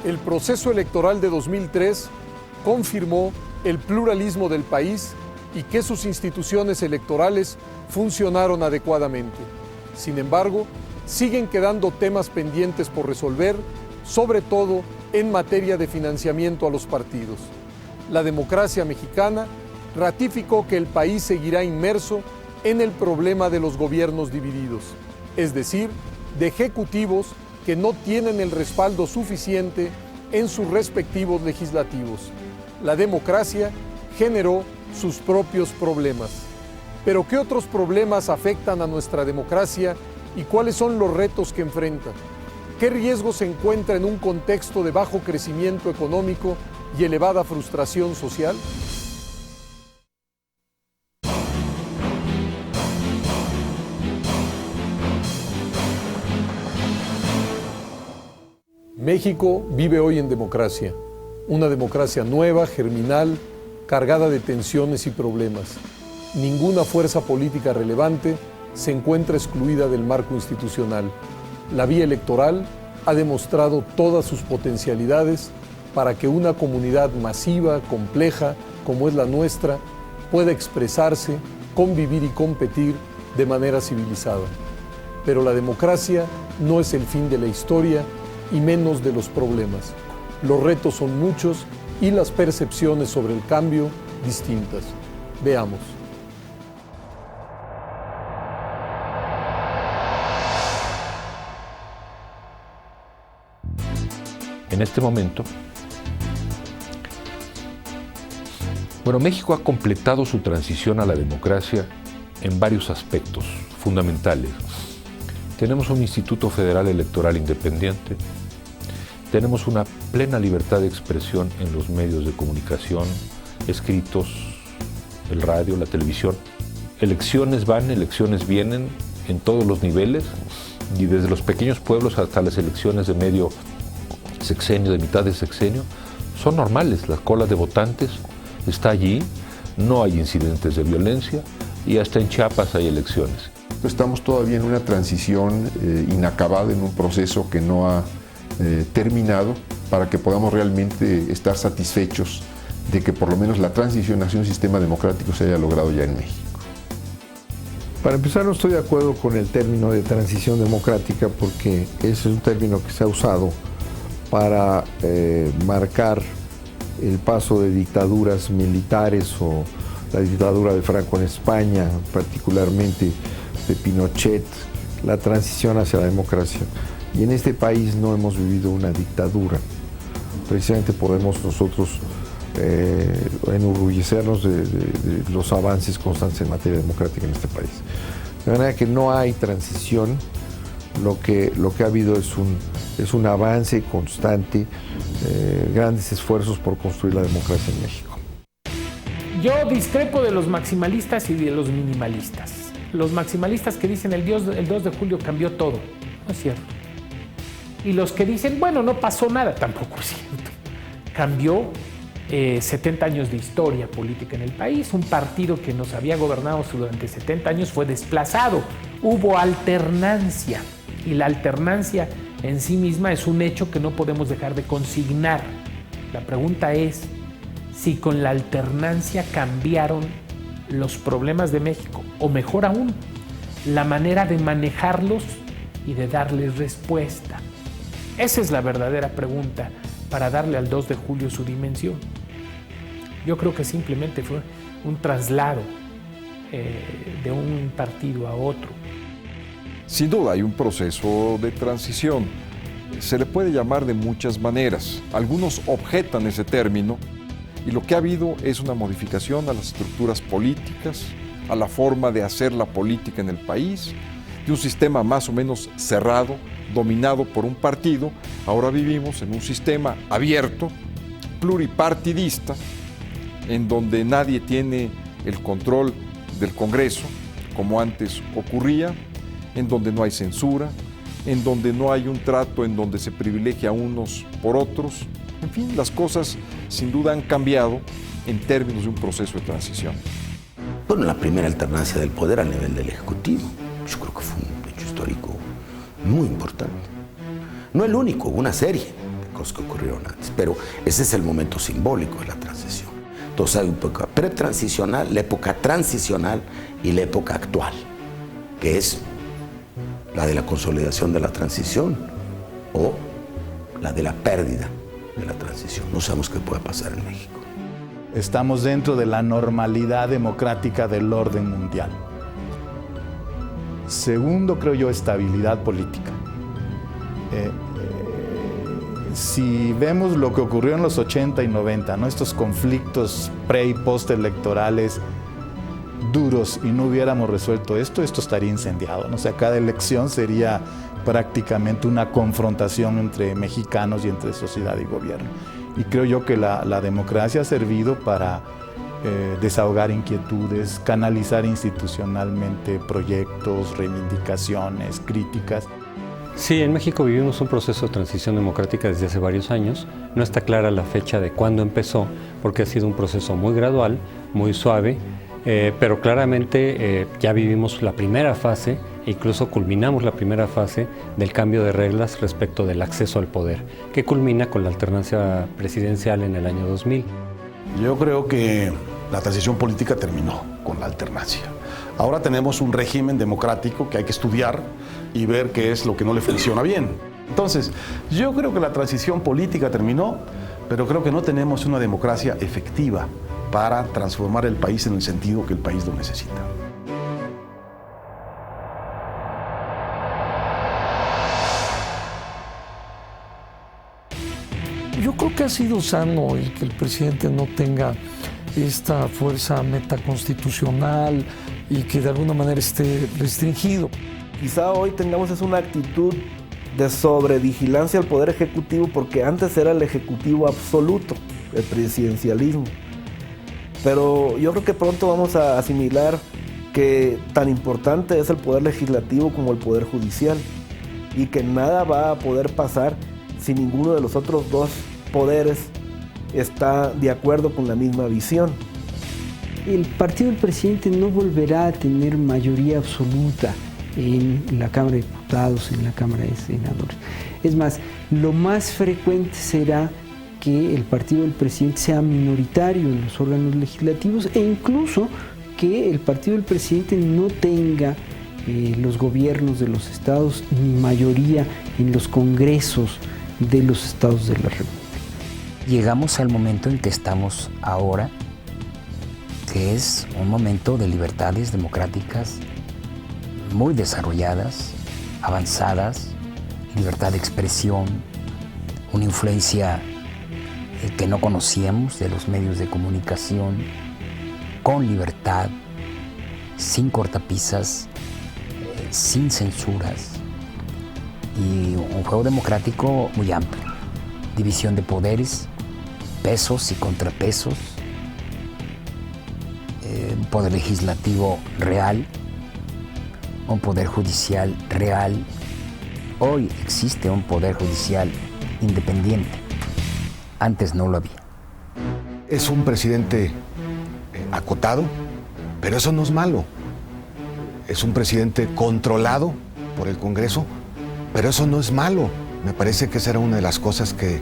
El proceso electoral de 2003 confirmó el pluralismo del país y que sus instituciones electorales funcionaron adecuadamente. Sin embargo, siguen quedando temas pendientes por resolver, sobre todo en materia de financiamiento a los partidos. La democracia mexicana ratificó que el país seguirá inmerso en el problema de los gobiernos divididos, es decir, de ejecutivos que no tienen el respaldo suficiente en sus respectivos legislativos. La democracia generó sus propios problemas. Pero ¿qué otros problemas afectan a nuestra democracia y cuáles son los retos que enfrenta? ¿Qué riesgos se encuentra en un contexto de bajo crecimiento económico y elevada frustración social? México vive hoy en democracia, una democracia nueva, germinal, cargada de tensiones y problemas. Ninguna fuerza política relevante se encuentra excluida del marco institucional. La vía electoral ha demostrado todas sus potencialidades para que una comunidad masiva, compleja, como es la nuestra, pueda expresarse, convivir y competir de manera civilizada. Pero la democracia no es el fin de la historia y menos de los problemas. Los retos son muchos y las percepciones sobre el cambio distintas. Veamos. En este momento, México ha completado su transición a la democracia en varios aspectos fundamentales. Tenemos un Instituto Federal Electoral independiente, tenemos una plena libertad de expresión en los medios de comunicación, escritos, el radio, la televisión. Elecciones van, elecciones vienen en todos los niveles, y desde los pequeños pueblos hasta las elecciones de medio sexenio, de mitad de sexenio, son normales. La cola de votantes está allí, no hay incidentes de violencia y hasta en Chiapas hay elecciones. Estamos todavía en una transición inacabada, en un proceso que no ha terminado, para que podamos realmente estar satisfechos de que por lo menos la transición hacia un sistema democrático se haya logrado ya en México. Para empezar, no estoy de acuerdo con el término de transición democrática, porque ese es un término que se ha usado para marcar el paso de dictaduras militares, o la dictadura de Franco en España, particularmente de Pinochet, la transición hacia la democracia. Y en este país no hemos vivido una dictadura. Precisamente podemos nosotros enorgullecernos de los avances constantes en materia democrática en este país. De manera que no hay transición, lo que ha habido es un avance constante, grandes esfuerzos por construir la democracia en México. Yo discrepo de los maximalistas y de los minimalistas. Los maximalistas que dicen el 2 de julio cambió todo, no es cierto. Y los que dicen, bueno, no pasó nada, tampoco es cierto. Cambió 70 años de historia política en el país. Un partido que nos había gobernado durante 70 años fue desplazado. Hubo alternancia, y la alternancia en sí misma es un hecho que no podemos dejar de consignar. La pregunta es si con la alternancia cambiaron los problemas de México, o mejor aún, la manera de manejarlos y de darles respuesta. Esa es la verdadera pregunta para darle al 2 de julio su dimensión. Yo creo que simplemente fue un traslado de un partido a otro. Sin duda hay un proceso de transición. Se le puede llamar de muchas maneras. Algunos objetan ese término, y lo que ha habido es una modificación a las estructuras políticas, a la forma de hacer la política en el país, de un sistema más o menos cerrado, dominado por un partido. Ahora vivimos en un sistema abierto, pluripartidista, en donde nadie tiene el control del Congreso, como antes ocurría, en donde no hay censura, en donde no hay un trato en donde se privilegia a unos por otros. En fin, las cosas sin duda han cambiado en términos de un proceso de transición. Bueno, la primera alternancia del poder a nivel del Ejecutivo, yo creo que fue un hecho histórico muy importante. No el único, hubo una serie de cosas que ocurrieron antes, pero ese es el momento simbólico de la transición. Entonces hay una época pretransicional, la época transicional y la época actual, que es la de la consolidación de la transición o la de la pérdida de la transición. No sabemos qué puede pasar en México. Estamos dentro de la normalidad democrática del orden mundial. Segundo, creo yo, estabilidad política. Si vemos lo que ocurrió en los 80 y 90, ¿no? Estos conflictos pre- y postelectorales duros, y no hubiéramos resuelto esto estaría incendiado, ¿no? O sea, cada elección sería prácticamente una confrontación entre mexicanos y entre sociedad y gobierno. Y creo yo que la democracia ha servido para desahogar inquietudes, canalizar institucionalmente proyectos, reivindicaciones, críticas. Sí, en México vivimos un proceso de transición democrática desde hace varios años. No está clara la fecha de cuándo empezó, porque ha sido un proceso muy gradual, muy suave, pero claramente ya vivimos la primera fase, e incluso culminamos la primera fase del cambio de reglas respecto del acceso al poder, que culmina con la alternancia presidencial en el año 2000. Yo creo que la transición política terminó con la alternancia. Ahora tenemos un régimen democrático que hay que estudiar y ver qué es lo que no le funciona bien. Entonces, yo creo que la transición política terminó, pero creo que no tenemos una democracia efectiva para transformar el país en el sentido que el país lo necesita. Yo creo que ha sido sano el que el presidente no tenga esta fuerza metaconstitucional y que de alguna manera esté restringido. Quizá hoy tengamos una actitud de sobrevigilancia al Poder Ejecutivo, porque antes era el Ejecutivo absoluto, el presidencialismo. Pero yo creo que pronto vamos a asimilar que tan importante es el Poder Legislativo como el Poder Judicial, y que nada va a poder pasar si ninguno de los otros dos poderes está de acuerdo con la misma visión. El partido del presidente no volverá a tener mayoría absoluta en la Cámara de Diputados, en la Cámara de Senadores. Es más, lo más frecuente será que el partido del presidente sea minoritario en los órganos legislativos, e incluso que el partido del presidente no tenga los gobiernos de los estados ni mayoría en los congresos de los estados de la República. Llegamos al momento en que estamos ahora, que es un momento de libertades democráticas muy desarrolladas, avanzadas, libertad de expresión, una influencia que no conocíamos de los medios de comunicación, con libertad, sin cortapisas, sin censuras, y un juego democrático muy amplio, división de poderes, pesos y contrapesos, un poder legislativo real, un poder judicial real. Hoy existe un poder judicial independiente, antes no lo había. Es un presidente acotado, pero eso no es malo. Es un presidente controlado por el Congreso, pero eso no es malo. Me parece que esa era una de las cosas que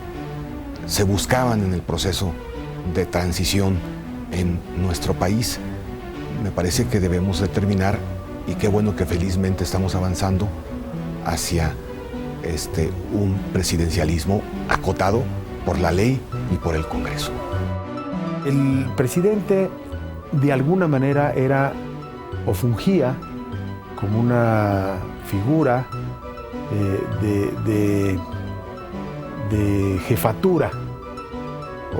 se buscaban en el proceso de transición en nuestro país. Me parece que debemos determinar, y qué bueno que felizmente estamos avanzando hacia un presidencialismo acotado por la ley y por el Congreso. El presidente de alguna manera era o fungía como una figura de jefatura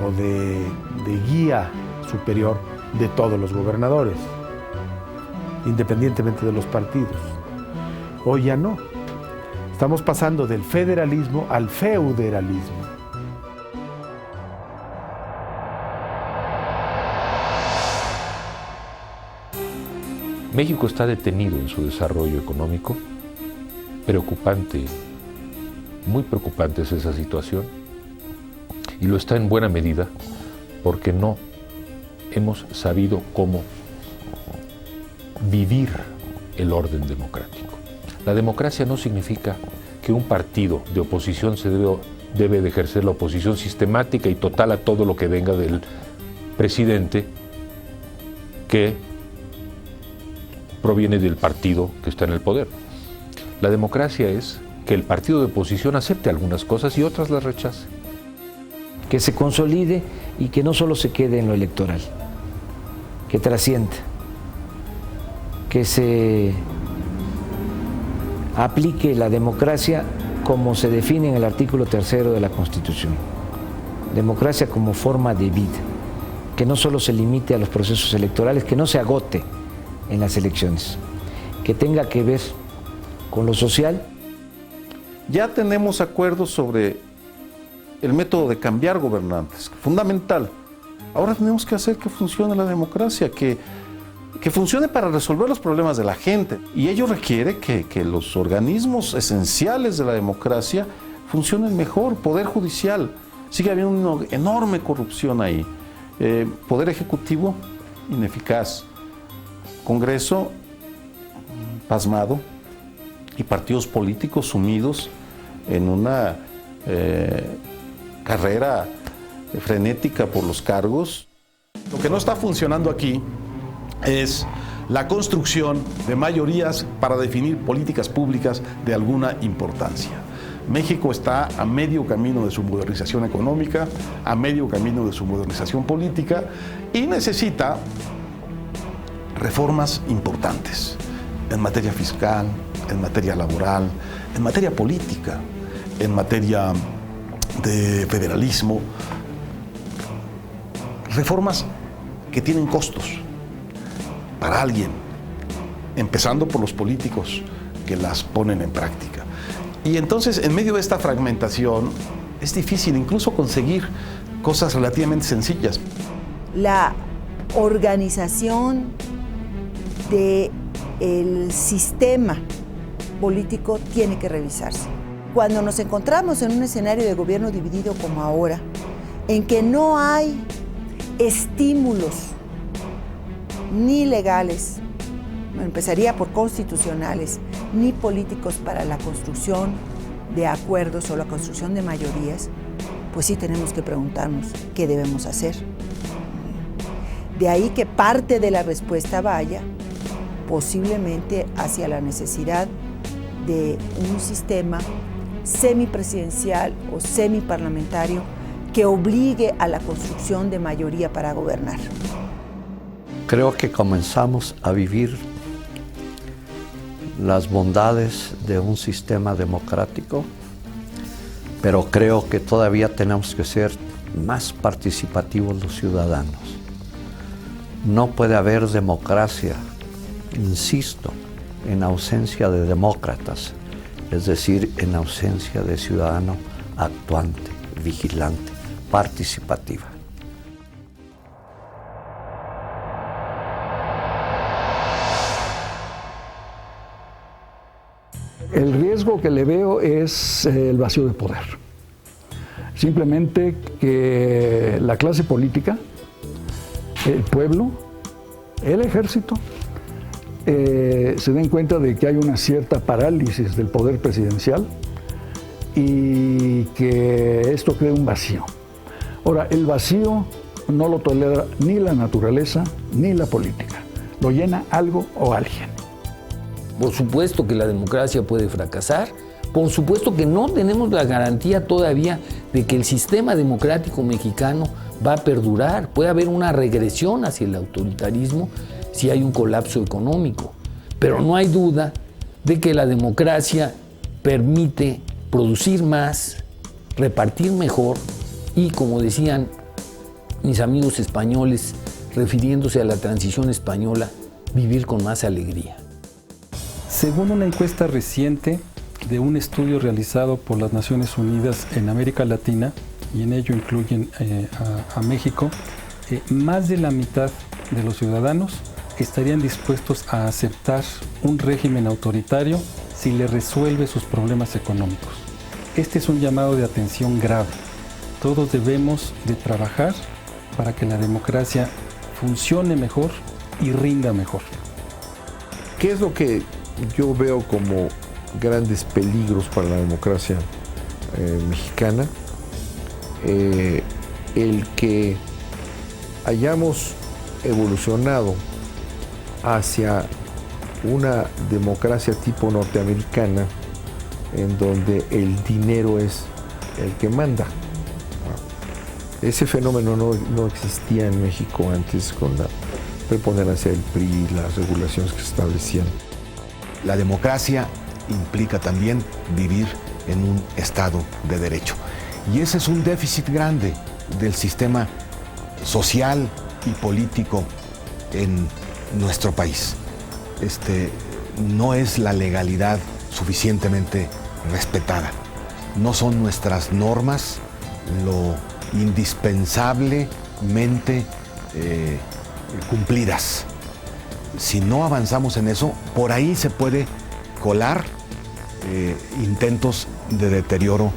o de guía superior de todos los gobernadores, independientemente de los partidos. Hoy ya no. Estamos pasando del federalismo al feudalismo. México está detenido en su desarrollo económico. Preocupante, muy preocupante es esa situación, y lo está en buena medida porque no hemos sabido cómo vivir el orden democrático. La democracia no significa que un partido de oposición debe de ejercer la oposición sistemática y total a todo lo que venga del presidente que proviene del partido que está en el poder. La democracia es que el partido de oposición acepte algunas cosas y otras las rechace. Que se consolide y que no solo se quede en lo electoral, que trascienda, que se aplique la democracia como se define en el artículo 3 de la Constitución. Democracia como forma de vida, que no solo se limite a los procesos electorales, que no se agote en las elecciones, que tenga que ver con lo social. Ya tenemos acuerdos sobre el método de cambiar gobernantes, fundamental. Ahora tenemos que hacer que funcione la democracia, que funcione para resolver los problemas de la gente. Y ello requiere que los organismos esenciales de la democracia funcionen mejor. Poder judicial, sigue habiendo una enorme corrupción ahí. Poder ejecutivo, ineficaz. Congreso, pasmado. Y partidos políticos sumidos en una carrera frenética por los cargos. Lo que no está funcionando aquí es la construcción de mayorías para definir políticas públicas de alguna importancia. México está a medio camino de su modernización económica, a medio camino de su modernización política y necesita reformas importantes en materia fiscal, en materia laboral, en materia política, en materia de federalismo. Reformas que tienen costos para alguien, empezando por los políticos que las ponen en práctica. Y entonces, en medio de esta fragmentación, es difícil incluso conseguir cosas relativamente sencillas. La organización del sistema político tiene que revisarse. Cuando nos encontramos en un escenario de gobierno dividido como ahora, en que no hay estímulos ni legales, empezaría por constitucionales, ni políticos para la construcción de acuerdos o la construcción de mayorías, pues sí tenemos que preguntarnos qué debemos hacer. De ahí que parte de la respuesta vaya posiblemente hacia la necesidad de un sistema semipresidencial o semiparlamentario que obligue a la construcción de mayoría para gobernar. Creo que comenzamos a vivir las bondades de un sistema democrático, pero creo que todavía tenemos que ser más participativos los ciudadanos. No puede haber democracia, insisto, en ausencia de demócratas, es decir, en ausencia de ciudadano actuante, vigilante, participativa. El riesgo que le veo es el vacío de poder. Simplemente que la clase política, el pueblo, el ejército, se den cuenta de que hay una cierta parálisis del poder presidencial y que esto crea un vacío. Ahora, el vacío no lo tolera ni la naturaleza ni la política. Lo llena algo o alguien. Por supuesto que la democracia puede fracasar, por supuesto que no tenemos la garantía todavía de que el sistema democrático mexicano va a perdurar, puede haber una regresión hacia el autoritarismo si hay un colapso económico, pero no hay duda de que la democracia permite producir más, repartir mejor y, como decían mis amigos españoles, refiriéndose a la transición española, vivir con más alegría. Según una encuesta reciente de un estudio realizado por las Naciones Unidas en América Latina, y en ello incluyen a México, más de la mitad de los ciudadanos estarían dispuestos a aceptar un régimen autoritario si le resuelve sus problemas económicos. Este es un llamado de atención grave. Todos debemos de trabajar para que la democracia funcione mejor y rinda mejor. ¿Qué es lo que yo veo como grandes peligros para la democracia mexicana? El que hayamos evolucionado hacia una democracia tipo norteamericana en donde el dinero es el que manda. Ese fenómeno no existía en México antes con la preponderancia del PRI, las regulaciones que se establecían. La democracia implica también vivir en un Estado de Derecho. Y ese es un déficit grande del sistema social y político en nuestro país. No es la legalidad suficientemente respetada. No son nuestras normas lo indispensablemente cumplidas. Si no avanzamos en eso, por ahí se puede colar intentos de deterioro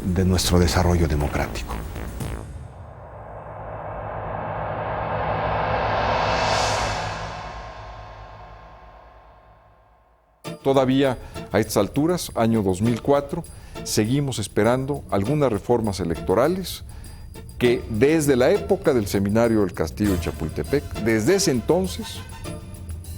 de nuestro desarrollo democrático. Todavía a estas alturas, año 2004, seguimos esperando algunas reformas electorales que desde la época del seminario del Castillo de Chapultepec, desde ese entonces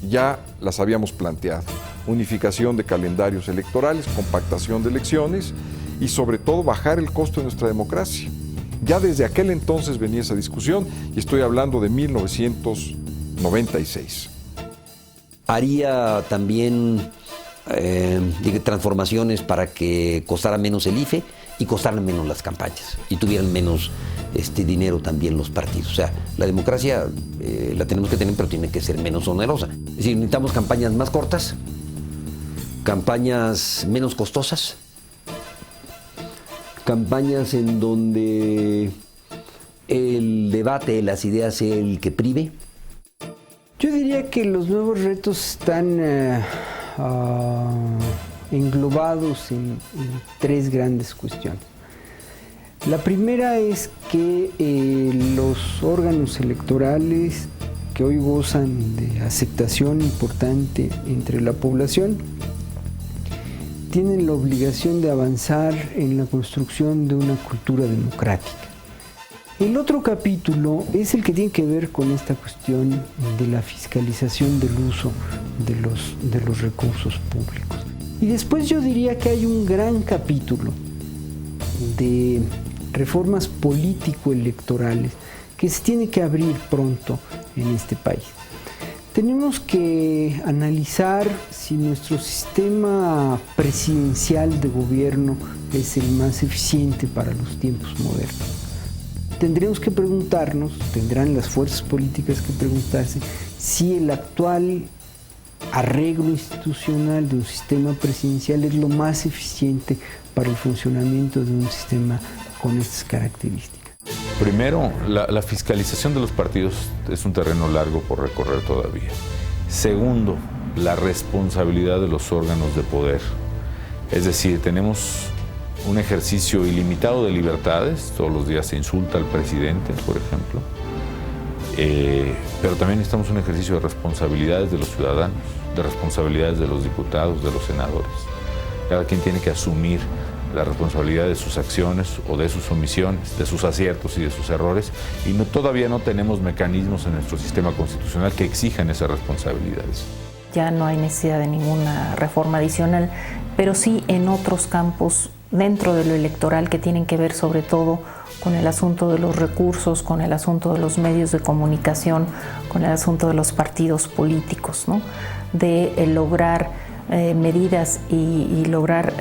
ya las habíamos planteado. Unificación de calendarios electorales, compactación de elecciones y sobre todo bajar el costo de nuestra democracia. Ya desde aquel entonces venía esa discusión y estoy hablando de 1996. Haría también transformaciones para que costara menos el IFE y costaran menos las campañas y tuvieran menos dinero también los partidos. O sea, la democracia la tenemos que tener, pero tiene que ser menos onerosa. Es decir, necesitamos campañas más cortas, campañas menos costosas, campañas en donde el debate de las ideas sea el que prive. Yo diría que los nuevos retos están englobados en tres grandes cuestiones. La primera es que los órganos electorales que hoy gozan de aceptación importante entre la población tienen la obligación de avanzar en la construcción de una cultura democrática. El otro capítulo es el que tiene que ver con esta cuestión de la fiscalización del uso de los recursos públicos. Y después yo diría que hay un gran capítulo de reformas político-electorales que se tiene que abrir pronto en este país. Tenemos que analizar si nuestro sistema presidencial de gobierno es el más eficiente para los tiempos modernos. Tendremos que preguntarnos, tendrán las fuerzas políticas que preguntarse, si el actual arreglo institucional de un sistema presidencial es lo más eficiente para el funcionamiento de un sistema con estas características. Primero, la fiscalización de los partidos es un terreno largo por recorrer todavía. Segundo, la responsabilidad de los órganos de poder. Es decir, tenemos un ejercicio ilimitado de libertades, todos los días se insulta al presidente, por ejemplo, pero también necesitamos un ejercicio de responsabilidades de los ciudadanos, de responsabilidades de los diputados, de los senadores. Cada quien tiene que asumir la responsabilidad de sus acciones o de sus omisiones, de sus aciertos y de sus errores, y todavía no tenemos mecanismos en nuestro sistema constitucional que exijan esas responsabilidades. Ya no hay necesidad de ninguna reforma adicional, pero sí en otros campos dentro de lo electoral que tienen que ver sobre todo con el asunto de los recursos, con el asunto de los medios de comunicación, con el asunto de los partidos políticos, ¿no? De lograr medidas y lograr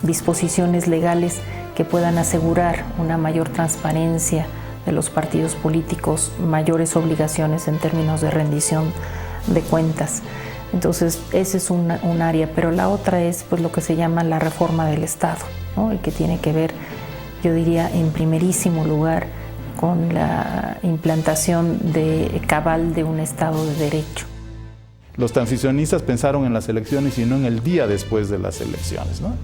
disposiciones legales que puedan asegurar una mayor transparencia de los partidos políticos, mayores obligaciones en términos de rendición de cuentas. Entonces, ese es un área, pero la otra es pues lo que se llama la reforma del Estado, ¿no? Y que tiene que ver, yo diría, en primerísimo lugar con la implantación cabal de un Estado de Derecho. Los transicionistas pensaron en las elecciones y no en el día después de las elecciones, ¿no?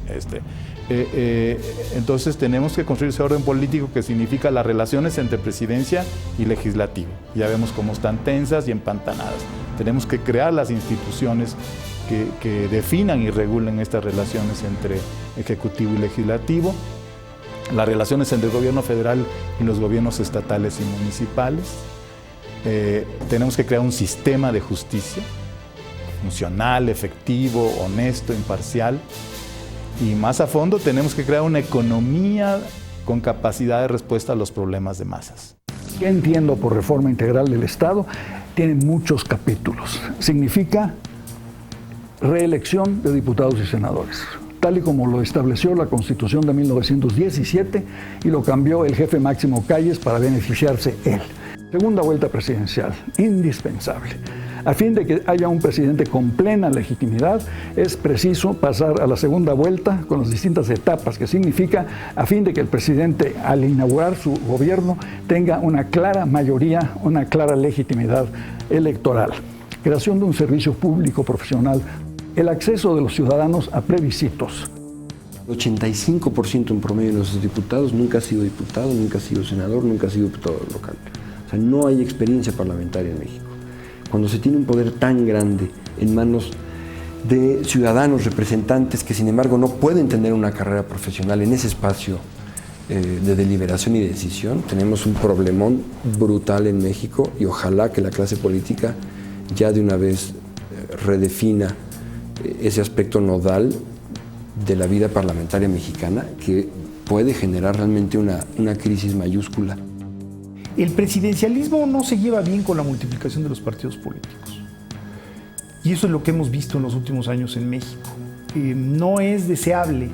Entonces tenemos que construir ese orden político que significa las relaciones entre presidencia y legislativo. Ya vemos cómo están tensas y empantanadas. Tenemos que crear las instituciones que definan y regulen estas relaciones entre ejecutivo y legislativo, las relaciones entre el gobierno federal y los gobiernos estatales y municipales. Tenemos que crear un sistema de justicia funcional, efectivo, honesto, imparcial. Y más a fondo tenemos que crear una economía con capacidad de respuesta a los problemas de masas. ¿Qué entiendo por reforma integral del Estado? Tiene muchos capítulos. Significa reelección de diputados y senadores, tal y como lo estableció la Constitución de 1917 y lo cambió el jefe Máximo Calles para beneficiarse él. Segunda vuelta presidencial, indispensable. A fin de que haya un presidente con plena legitimidad, es preciso pasar a la segunda vuelta con las distintas etapas que significa, a fin de que el presidente, al inaugurar su gobierno, tenga una clara mayoría, una clara legitimidad electoral. Creación de un servicio público profesional, el acceso de los ciudadanos a plebiscitos. 85% en promedio de nuestros diputados nunca ha sido diputado, nunca ha sido senador, nunca ha sido diputado local. O sea, no hay experiencia parlamentaria en México. Cuando se tiene un poder tan grande en manos de ciudadanos representantes que sin embargo no pueden tener una carrera profesional en ese espacio de deliberación y decisión, tenemos un problemón brutal en México y ojalá que la clase política ya de una vez redefina ese aspecto nodal de la vida parlamentaria mexicana que puede generar realmente una crisis mayúscula. El presidencialismo no se lleva bien con la multiplicación de los partidos políticos. Y eso es lo que hemos visto en los últimos años en México. No es deseable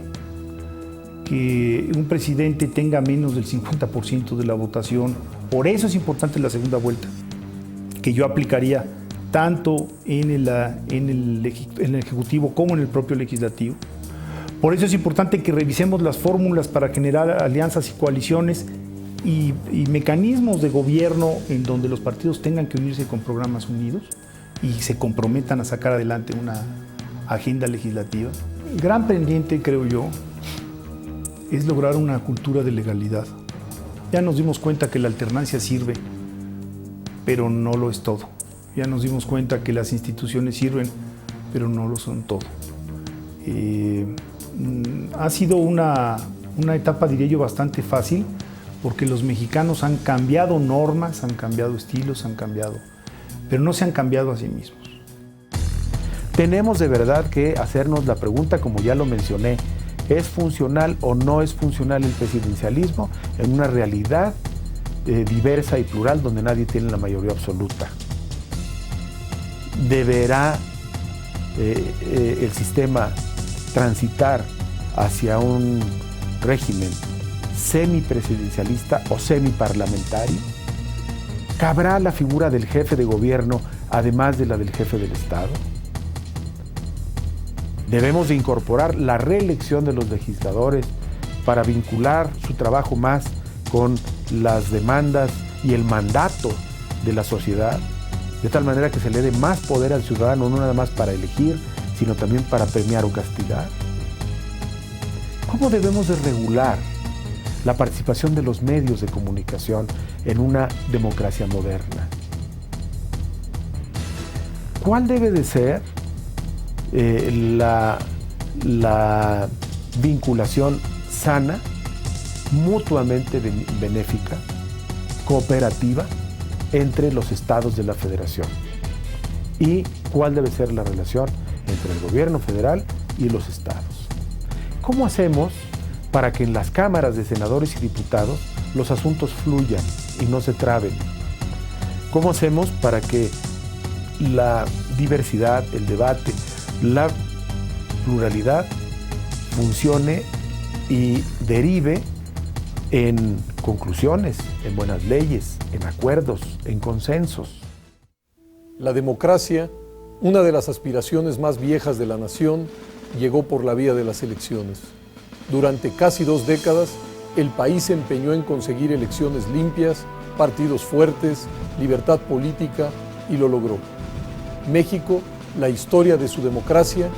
que un presidente tenga menos del 50% de la votación. Por eso es importante la segunda vuelta, que yo aplicaría tanto en el Ejecutivo como en el propio Legislativo. Por eso es importante que revisemos las fórmulas para generar alianzas y coaliciones y mecanismos de gobierno en donde los partidos tengan que unirse con programas unidos y se comprometan a sacar adelante una agenda legislativa. El gran pendiente, creo yo, es lograr una cultura de legalidad. Ya nos dimos cuenta que la alternancia sirve, pero no lo es todo. Ya nos dimos cuenta que las instituciones sirven, pero no lo son todo. Ha sido una etapa, diría yo, bastante fácil, porque los mexicanos han cambiado normas, han cambiado estilos, han cambiado, pero no se han cambiado a sí mismos. Tenemos de verdad que hacernos la pregunta, como ya lo mencioné, ¿es funcional o no es funcional el presidencialismo en una realidad diversa y plural donde nadie tiene la mayoría absoluta? ¿Deberá el sistema transitar hacia un régimen semipresidencialista o semiparlamentario? ¿Cabrá la figura del jefe de gobierno además de la del jefe del Estado? Debemos de incorporar la reelección de los legisladores para vincular su trabajo más con las demandas y el mandato de la sociedad, de tal manera que se le dé más poder al ciudadano, no nada más para elegir, sino también para premiar o castigar. ¿Cómo debemos de regular la participación de los medios de comunicación en una democracia moderna? ¿Cuál debe de ser la vinculación sana, mutuamente benéfica, cooperativa entre los estados de la federación? ¿Y cuál debe ser la relación entre el gobierno federal y los estados? ¿Cómo hacemos para que en las cámaras de senadores y diputados los asuntos fluyan y no se traben? ¿Cómo hacemos para que la diversidad, el debate, la pluralidad funcione y derive en conclusiones, en buenas leyes, en acuerdos, en consensos? La democracia, una de las aspiraciones más viejas de la nación, llegó por la vía de las elecciones. Durante casi 2 décadas, el país se empeñó en conseguir elecciones limpias, partidos fuertes, libertad política, y lo logró. México, la historia de su democracia,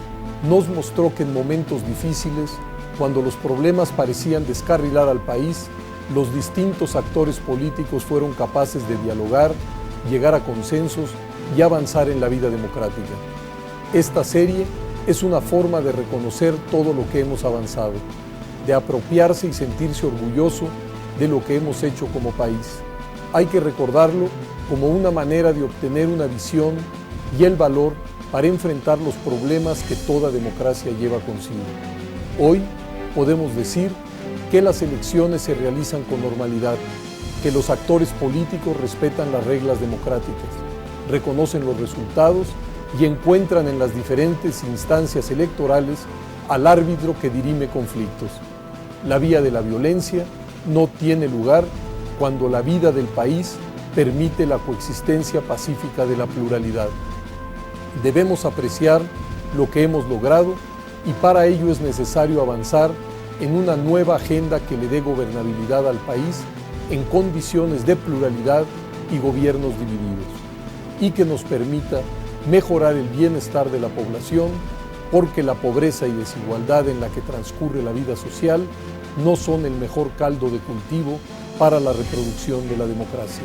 nos mostró que en momentos difíciles, cuando los problemas parecían descarrilar al país, los distintos actores políticos fueron capaces de dialogar, llegar a consensos y avanzar en la vida democrática. Esta serie es una forma de reconocer todo lo que hemos avanzado, de apropiarse y sentirse orgulloso de lo que hemos hecho como país. Hay que recordarlo como una manera de obtener una visión y el valor para enfrentar los problemas que toda democracia lleva consigo. Hoy podemos decir que las elecciones se realizan con normalidad, que los actores políticos respetan las reglas democráticas, reconocen los resultados y encuentran en las diferentes instancias electorales al árbitro que dirime conflictos. La vía de la violencia no tiene lugar cuando la vida del país permite la coexistencia pacífica de la pluralidad. Debemos apreciar lo que hemos logrado y para ello es necesario avanzar en una nueva agenda que le dé gobernabilidad al país en condiciones de pluralidad y gobiernos divididos, y que nos permita mejorar el bienestar de la población, porque la pobreza y desigualdad en la que transcurre la vida social no son el mejor caldo de cultivo para la reproducción de la democracia.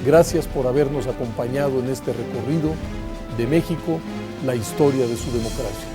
Gracias por habernos acompañado en este recorrido de México, la historia de su democracia.